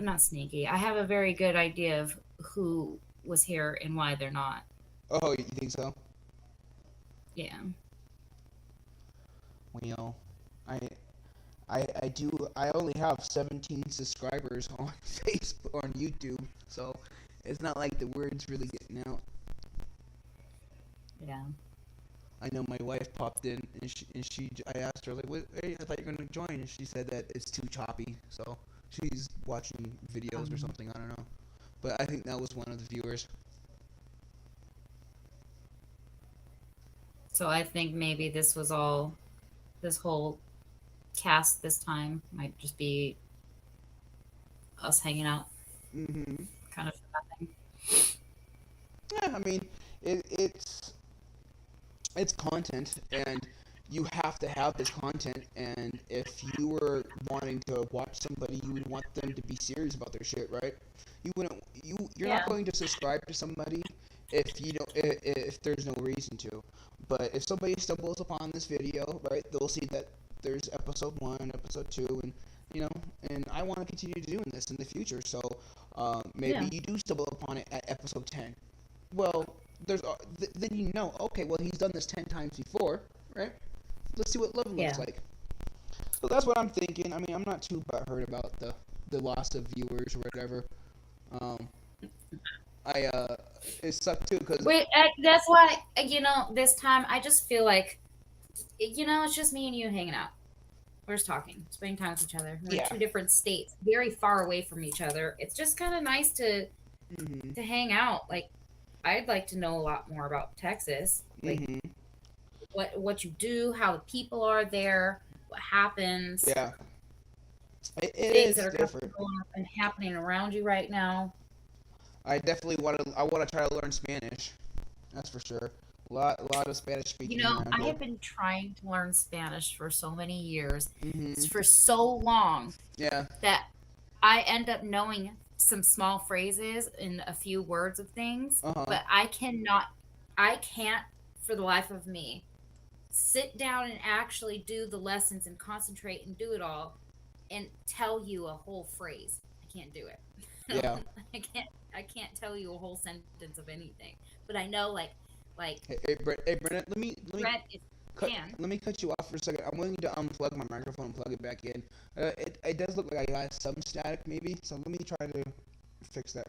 not sneaky. I have a very good idea of who was here and why they're not. Oh, you think so? Yeah. Well, I I do. I only have 17 subscribers on Facebook, on YouTube, so it's not like the word's really getting out. Yeah. I know my wife popped in, I asked her, like, what, hey, I thought you were going to join, and she said that it's too choppy, so she's watching videos or something, I don't know. But I think that was one of the viewers. So I think maybe this whole cast this time might just be us hanging out, Mm-hmm. kind of nothing. Yeah, I mean, it's content, and you have to have this content, and if you were wanting to watch somebody, you would want them to be serious about their shit, right? You're Yeah. not going to subscribe to somebody if you don't if there's no reason to. But if somebody stumbles upon this video, right, they'll see that there's episode 1, episode 2, and and I want to continue doing this in the future, so maybe Yeah. you do stumble upon it at episode 10. Well, then okay, well, he's done this 10 times before, right? Let's see what love looks Yeah. like. So that's what I'm thinking. I mean, I'm not too butthurt about the loss of viewers or whatever. Um, it sucked too because Wait, that's why this time I just feel like it's just me and you hanging out. We're just talking, spending time with each other. We're in yeah. two different states, very far away from each other. It's just kind of nice Mhm. to hang out. Like, I'd like to know a lot more about Texas, like Mhm. what you do, how the people are there, what happens, Yeah. It things is that are different. going on and happening around you right now. I definitely want to. I want to try to learn Spanish. That's for sure. A lot of Spanish speaking around I here. have been trying to learn Spanish for so many years, Mhm. for so long, Yeah. that I end up knowing some small phrases and a few words of things, Uh huh. but I can't for the life of me sit down and actually do the lessons and concentrate and do it all and tell you a whole phrase. I can't do it. Yeah. I can't tell you a whole sentence of anything. But I know like Hey, Brenda, Brett is can. let me cut you off for a second. I'm willing to unplug my microphone and plug it back in. It does look like I got some static maybe, so let me try to fix that.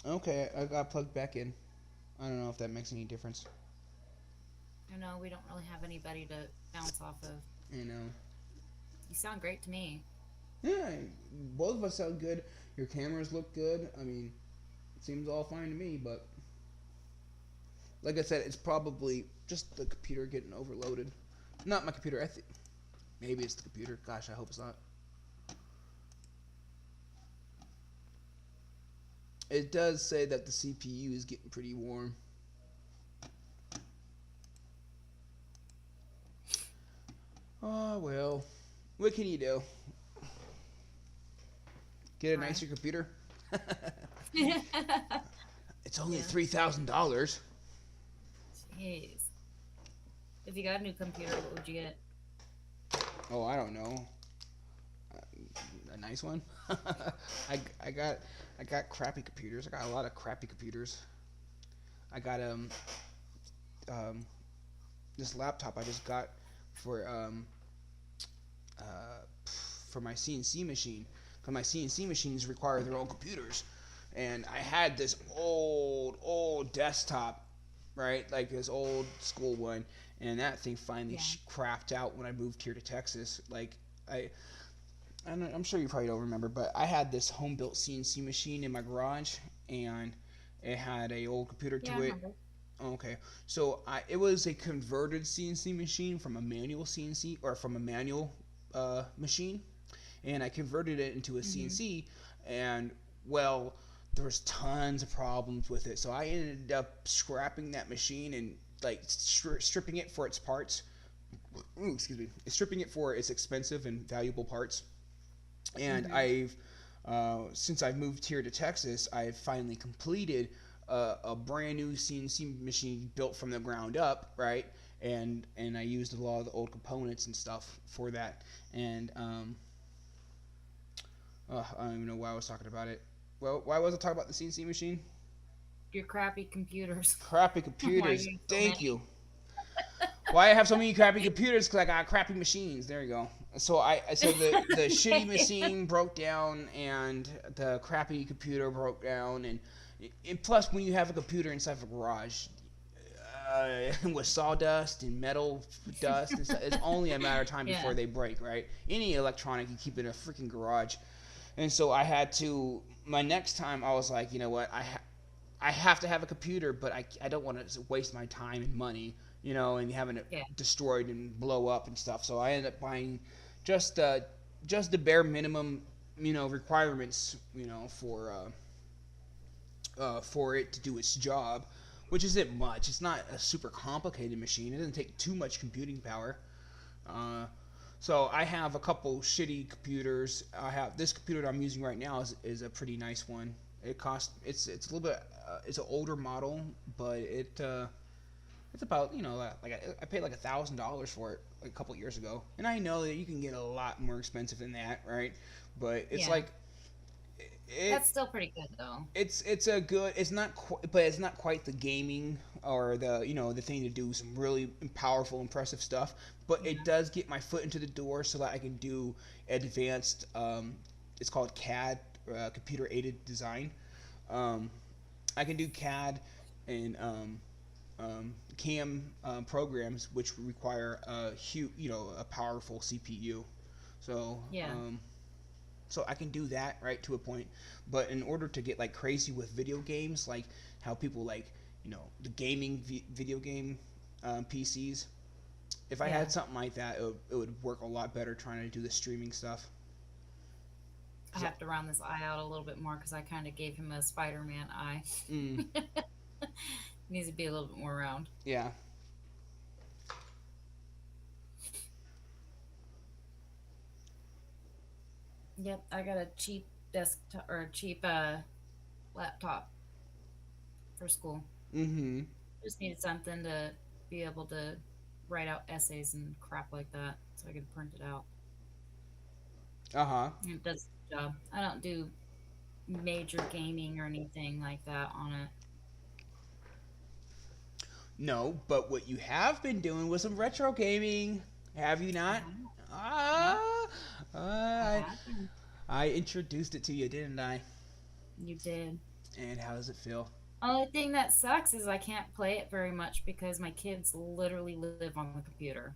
Okay, I got plugged back in. I don't know if that makes any difference. I know we don't really have anybody to bounce off of. You know. You sound great to me. Yeah, both of us sound good. Your cameras look good. I mean, it seems all fine to me, but like I said, it's probably just the computer getting overloaded. Not my computer. Maybe it's the computer. Gosh, I hope it's not. It does say that the CPU is getting pretty warm. Oh well, what can you do? Get a Right. nicer computer. Yeah. It's only $3,000. Jeez. If you got a new computer, what would you get? Oh, I don't know. A nice one. I, I got I got crappy computers. I got a lot of crappy computers. I got um this laptop I just got for uh for my CNC machine. Because my CNC machines require their own computers, and I had this old desktop, right? Like this old school one, and that thing finally Yeah. crapped out when I moved here to Texas. Like I I'm sure you probably don't remember, but I had this home built CNC machine in my garage, and it had a old computer Yeah, I to it. remember. Okay, so it was a converted CNC machine from a manual CNC or from a manual machine, and I converted it into a Hmm. CNC, and well, there was tons of problems with it, so I ended up scrapping that machine and like stripping it for its parts, ooh, excuse me, stripping it for its expensive and valuable parts. And Mm-hmm. I've since I've moved here to Texas, I've finally completed a brand new CNC machine built from the ground up, right? And I used a lot of the old components and stuff for that. And I don't even know why I was talking about it. Well, why was I talking about the CNC machine? Your crappy computers. Crappy Why computers. you have so Thank many? you. Why I have so many crappy computers? Because I got crappy machines. There you go. So the shitty machine broke down and the crappy computer broke down and plus when you have a computer inside of a garage with sawdust and metal dust, it's only a matter of time Yeah. before they break. Right? Any electronic you keep in a freaking garage, and so I had to. My next time I was like, you know what, I have to have a computer, but I don't want to waste my time and money, and having it Yeah. destroyed and blow up and stuff. So I ended up buying just uh, just the bare minimum, requirements, for it to do its job, which isn't much. It's not a super complicated machine. It doesn't take too much computing power. Uh, so I have a couple shitty computers. I have this computer that I'm using right now is a pretty nice one. It's a little bit it's an older model, but it's about like I paid like $1,000 for it like a couple years ago, and I know that you can get a lot more expensive than that, right? But it's Yeah. like it That's still pretty good though. it's a good it's not but it's not quite the gaming or the thing to do some really powerful impressive stuff, but it Yeah. does get my foot into the door so that I can do advanced it's called CAD, computer aided design. um, I can do CAD and CAM programs which require a huge a powerful CPU. so Yeah. um, so I can do that right to a point. But in order to get like crazy with video games, like how people like the gaming video game PCs, if I Yeah. had something like that, it would work a lot better trying to do the streaming stuff. I So, have to round this eye out a little bit more because I kind of gave him a Spider-Man eye. mm, Needs to be a little bit more round. yeah. Yep, I got a cheap desktop or a cheap laptop for school. Mm-hmm. Just needed something to be able to write out essays and crap like that so I could print it out. Uh huh. And it does the job. I don't do major gaming or anything like that on it. No, but what you have been doing was some retro gaming, have you I not? have. Yep, Ah, I I have been. I introduced it to you, didn't I? You did. And how does it feel? Only thing that sucks is I can't play it very much because my kids literally live on the computer.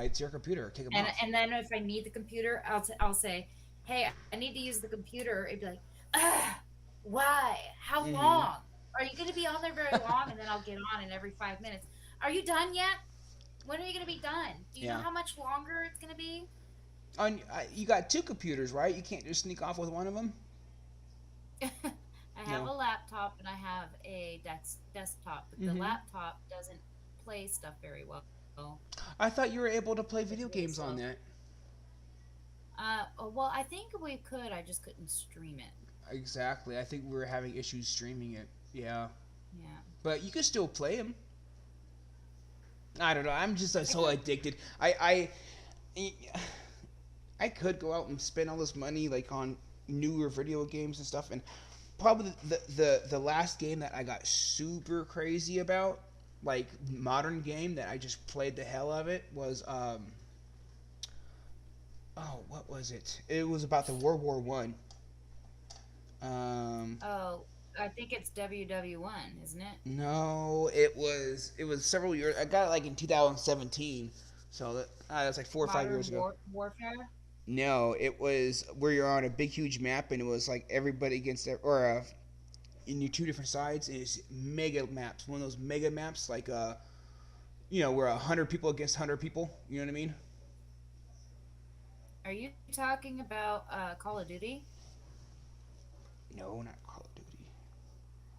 It's your computer. Kick them And off. and then if I need the computer, I'll say, "Hey, I need to use the computer." It'd be like, "Ah, why? How Mm-hmm. long? Are you going to be on there very long?" And then I'll get on, and every 5 minutes, "Are you done yet? When are you going to be done? Do you know Yeah. how much longer it's going to be?" You got two computers, right? You can't just sneak off with one of them. I have No. a laptop and I have a desktop, but the Mm-hmm. laptop doesn't play stuff very well. I thought you were able to play It's video really games on slow. that. Well, I think we could. I just couldn't stream it. Exactly. I think we were having issues streaming it. Yeah. Yeah, But you could still play them. I don't know. I'm just I so could. addicted. I could go out and spend all this money like on newer video games and stuff, and probably the last game that I got super crazy about, like modern game that I just played the hell of it was oh, what was it? It was about the World War I. Um, Oh, I think it's WW1, isn't it? no, it was several years. I got it like in 2017, so that's like 4 or 5 years Modern ago. Warfare. No, it was where you're on a big huge map and it was like everybody against in your two different sides. And it's mega maps, one of those mega maps like where 100 people against 100 people. You know what I mean? Are you talking about Call of Duty? No, not Call of Duty.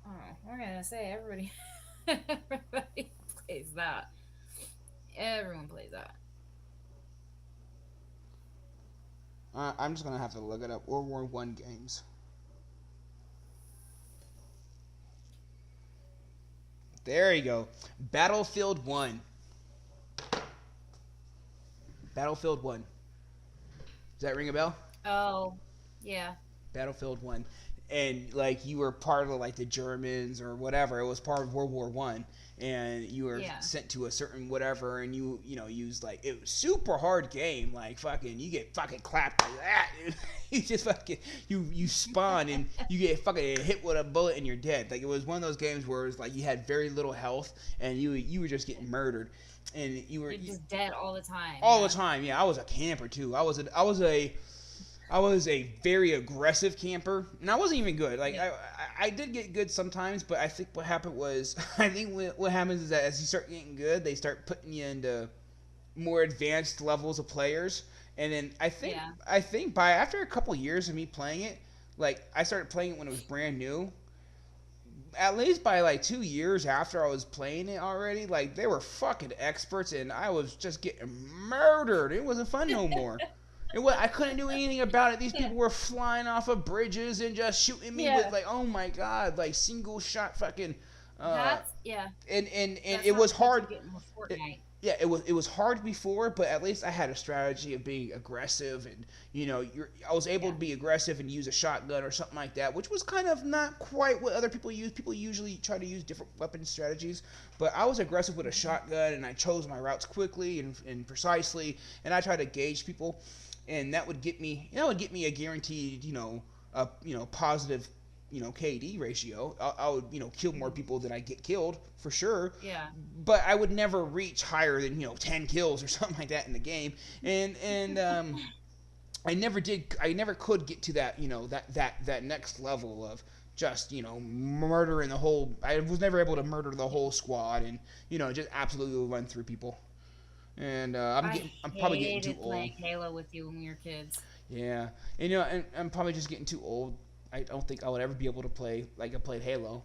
Oh, we're gonna say everybody, everybody plays that. Everyone plays that. I'm just gonna have to look it up. World War I games. There you go. Battlefield One. Battlefield One. Does that ring a bell? Oh, yeah, Battlefield One, and like you were part of like the Germans or whatever. It was part of World War I, and you were yeah. sent to a certain whatever, and you used like it was super hard game. Like fucking, you get fucking clapped like that. Dude. You just fucking you spawn and you get fucking hit with a bullet and you're dead. Like it was one of those games where it was like you had very little health and you were just getting murdered, and You're just dead all the time. all the Yeah. time. Yeah, I was a camper too. I was a very aggressive camper, and I wasn't even good. Like Yeah. I did get good sometimes, but I think what happened was I think what happens is that as you start getting good, they start putting you into more advanced levels of players, and then I think Yeah. I think by after a couple years of me playing it, like I started playing it when it was brand new. At least by like 2 years after I was playing it already, like they were fucking experts, and I was just getting murdered. It wasn't fun no more. I couldn't do anything about it. These Yeah. people were flying off of bridges and just shooting me with Yeah. like, oh my god, like single shot fucking. Uh, That's yeah. and That's it how was the kids hard. are getting with It, Fortnite. yeah, it was hard before, but at least I had a strategy of being aggressive, and I was able to Yeah. be aggressive and use a shotgun or something like that, which was kind of not quite what other people use. People usually try to use different weapon strategies, but I was aggressive with a Mhm. shotgun, and I chose my routes quickly and precisely, and I tried to gauge people, and that would get me a guaranteed positive KD ratio. I would kill more Mhm. people than I get killed for sure, Yeah. but I would never reach higher than 10 kills or something like that in the game, and I never could get to that that next level of just murdering the whole. I was never able to murder the whole squad and just absolutely run through people. And I I'm probably getting too hated old. playing Halo with you when we were kids. Yeah, and I'm probably just getting too old. I don't think I would ever be able to play like I played Halo.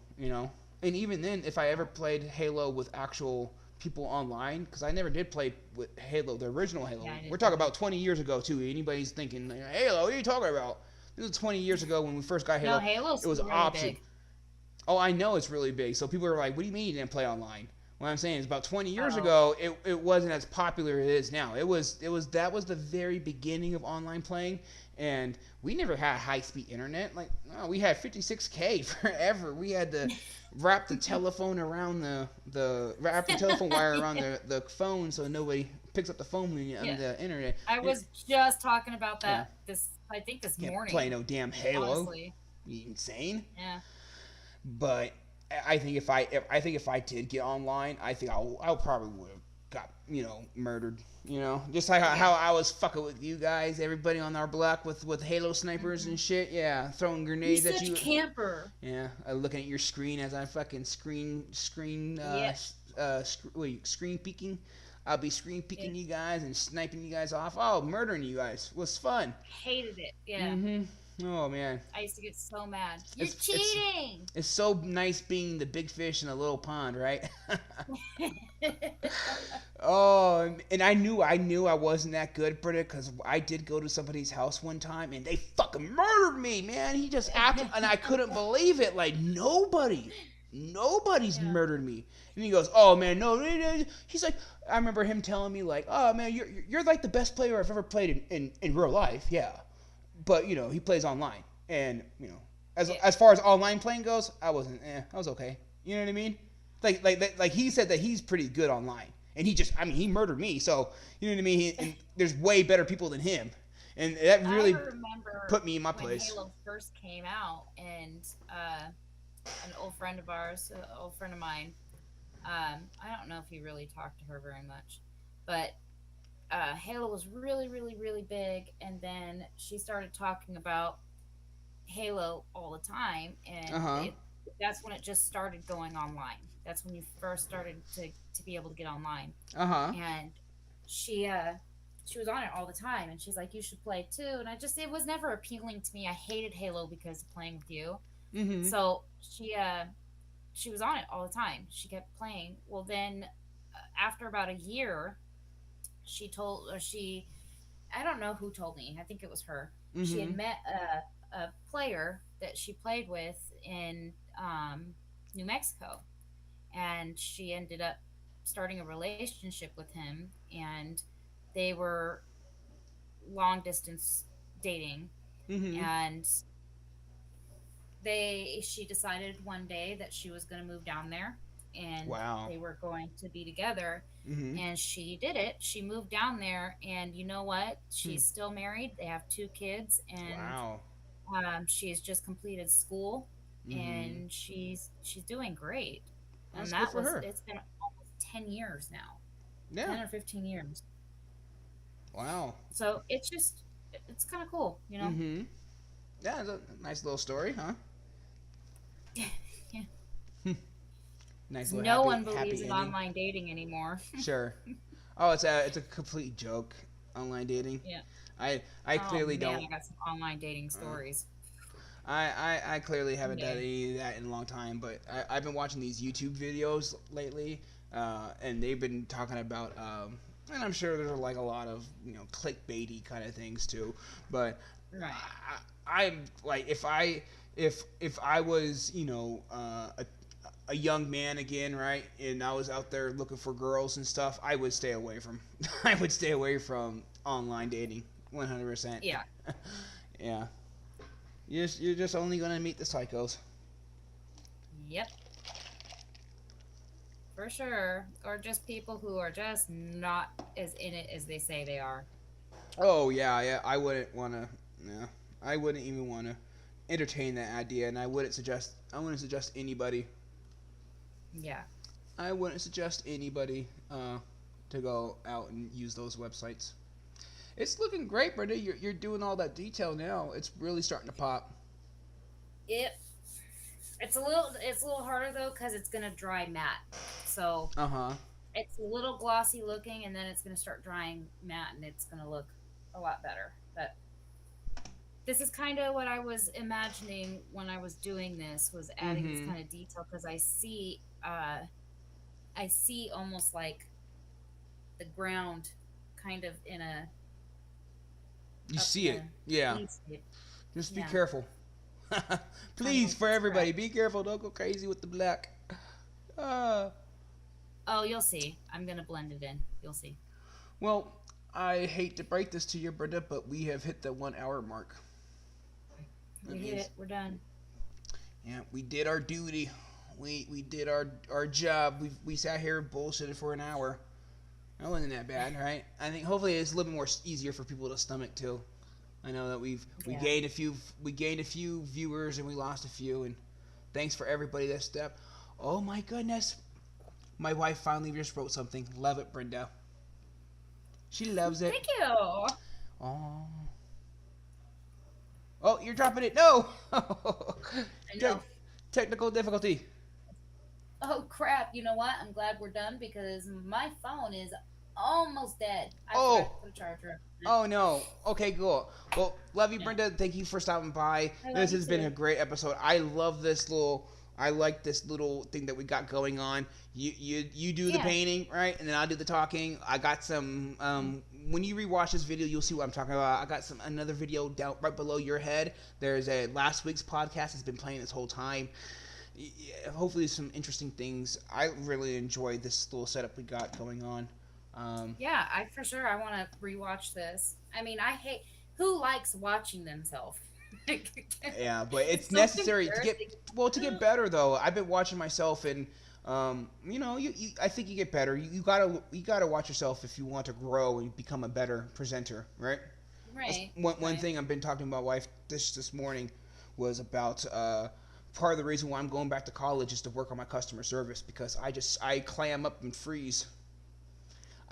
And even then, if I ever played Halo with actual people online, because I never did play with Halo, the original Yeah, Halo. I We're didn't talking either. about 20 years ago too. Anybody's thinking Halo? What are you talking about? This is 20 years ago when we first got No, Halo. It Halo's was an really option. big. Oh, I know it's really big. So people are like, "What do you mean you didn't play online?" What I'm saying is, about 20 years Oh, ago, it wasn't as popular as it is now. It was that was the very beginning of online playing, and we never had high speed internet. Like, no, we had 56K forever. We had to wrap the telephone around the wrap the telephone wire around yeah. the phone so nobody picks up the phone when on Yeah. the internet. I You know, was just talking about yeah, that I think this can't play morning, no damn Halo. honestly. You insane? Yeah. But I think if I did get online, I think I probably would have got murdered. Just like Yeah. how I was fucking with you guys, everybody on our block with Halo snipers Hmm. and shit. Yeah, throwing You're grenades at such a you. camper. Yeah, looking at your screen as I fucking screen Yep. screen peeking. I'll be screen Yeah. peeking you guys and sniping you guys off. Oh, murdering you guys was fun. Hated it. Yeah. Mhm. Oh man, I used to get so mad. You're it's cheating. it's so nice being the big fish in a little pond, right? Oh, and I knew I wasn't that good, Britta, because I did go to somebody's house one time and they fucking murdered me, man. He just acted, and I couldn't believe it. Like nobody's Yeah. murdered me. And he goes, "Oh man, no." He's like, I remember him telling me like, "Oh man, you're like the best player I've ever played in real life." Yeah, but he plays online, and as Yeah. as far as online playing goes, I wasn't. I was okay. You know what I mean? Like he said that he's pretty good online, and he murdered me. So you know what I mean? And there's way better people than him, and that I really remember put me in my when place. Halo first came out, and an old friend of ours, an old friend of mine, I don't know if he really talked to her very much, but Halo was really, really, really big, and then she started talking about Halo all the time, Uh and huh. that's when it just started going online. That's when you first started to be able to get online, Uh huh. and she uh she was on it all the time, and she's like, you should play too, and it was never appealing to me. I hated Halo because of playing with you. Mhm. So she was on it all the time. She kept playing. Well, then after about a year, she told or she I don't know who told me. I think it was her. She had Mm-hmm. met a player that she played with in New Mexico, and she ended up starting a relationship with him, and they were long distance dating, Mm-hmm. and they she decided one day that she was going to move down there, and Wow. they were going to be together, Mm-hmm. and she did it. She moved down there, and you know what, Hmm. she's still married. They have two kids, and Wow. she's just completed school, Mm-hmm. and she's doing great. And That's good that for was her. it's been almost 10 years now, Yeah. 10 or 15 years. Wow. So it's kind of cool, you know. Mm-hmm. Yeah, it's a nice little story, huh? Yeah. Nice 'Cause little no one believes happy in ending. online dating anymore. Sure. Oh, it's a complete joke. Online dating. Yeah. I Oh clearly man, don't. I got some online dating Uh, stories. I clearly haven't done Yeah. any of that in a long time, but I've been watching these YouTube videos lately, and they've been talking about, and I'm sure there's like a lot of clickbaity kind of things too, but Right. I'm like if I was a young man again, right, and I was out there looking for girls and stuff, I would stay away from I would stay away from online dating, 100%. Yeah. Yeah. You're just only gonna meet the psychos. Yep. For sure. Or just people who are just not as in it as they say they are. Oh yeah, yeah. I wouldn't wanna. Yeah, I wouldn't even wanna entertain that idea, and I wouldn't suggest anybody. Yeah. I wouldn't suggest anybody to go out and use those websites. It's looking great, Brenda. You're doing all that detail now. It's really starting to pop. It it's a little harder though because it's gonna dry matte. So Uh huh. it's a little glossy looking, and then it's gonna start drying matte, and it's gonna look a lot better. But this is kind of what I was imagining when I was doing this, was adding this Mm-hmm. kind of detail, because I see almost like the ground kind of in a You up see in it. a Yeah. leaf shape. Just be Yeah, careful. kind of Please, like for a everybody, scratch. be careful. Don't go crazy with the black. Uh, Oh, you'll see. I'm gonna blend it in. You'll see. well, I hate to break this to you, Brenda, but we have hit the 1 hour mark. That We hit means, it. We're done. yeah, we did our duty. We did our job. We sat here and bullshitted for an hour. That wasn't that bad, right? I think hopefully it's a little bit more easier for people to stomach too. I know that we Yeah. gained a few viewers and we lost a few, and thanks for everybody that stepped. Oh my goodness, my wife finally just wrote something. Love it, Brenda. She loves it. Thank you. Oh, oh, you're dropping it. No, I Te- know. technical difficulty. Oh crap! You know what? I'm glad we're done because my phone is almost dead. I forgot Oh, to put a charger on it. oh no. Okay, cool. Well, love you, Yeah. Brenda. Thank you for stopping by. I love This you has been too. a great episode. I love this little. I like this little thing that we got going on. You do the Yeah. painting, right, and then I'll do the talking. I got some. When you rewatch this video, you'll see what I'm talking about. I got some another video down right below your head. There's a last week's podcast that's been playing this whole time. Hopefully, some interesting things. I really enjoyed this little setup we got going on. Um, Yeah, I for sure I want to rewatch this. I mean, I hate who likes watching themselves. Yeah, but It's it's so necessary to get embarrassing. to get better though. I've been watching myself and I think you get better. You gotta watch yourself if you want to grow and become a better presenter, right? That's Right, one right. thing I've been talking to my wife this morning was about part of the reason why I'm going back to college is to work on my customer service because I clam up and freeze.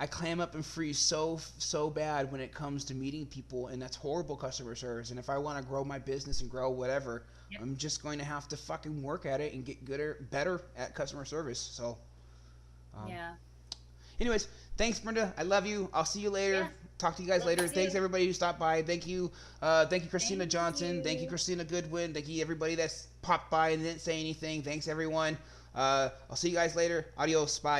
I clam up and freeze so bad when it comes to meeting people, and that's horrible customer service. And if I want to grow my business and grow whatever, Yep. I'm just going to have to fucking work at it and get better at customer service. So, um, Yeah. anyways, thanks, Brenda. I love you. I'll see you later. Yeah. Talk to you guys Love you later. Thanks too. everybody who stopped by. Thank you, Christina Thank Johnson. Thank you, you. Christina Goodwin. Thank you, everybody that's popped by and didn't say anything. Thanks, everyone. I'll see you guys later. Adios. Bye.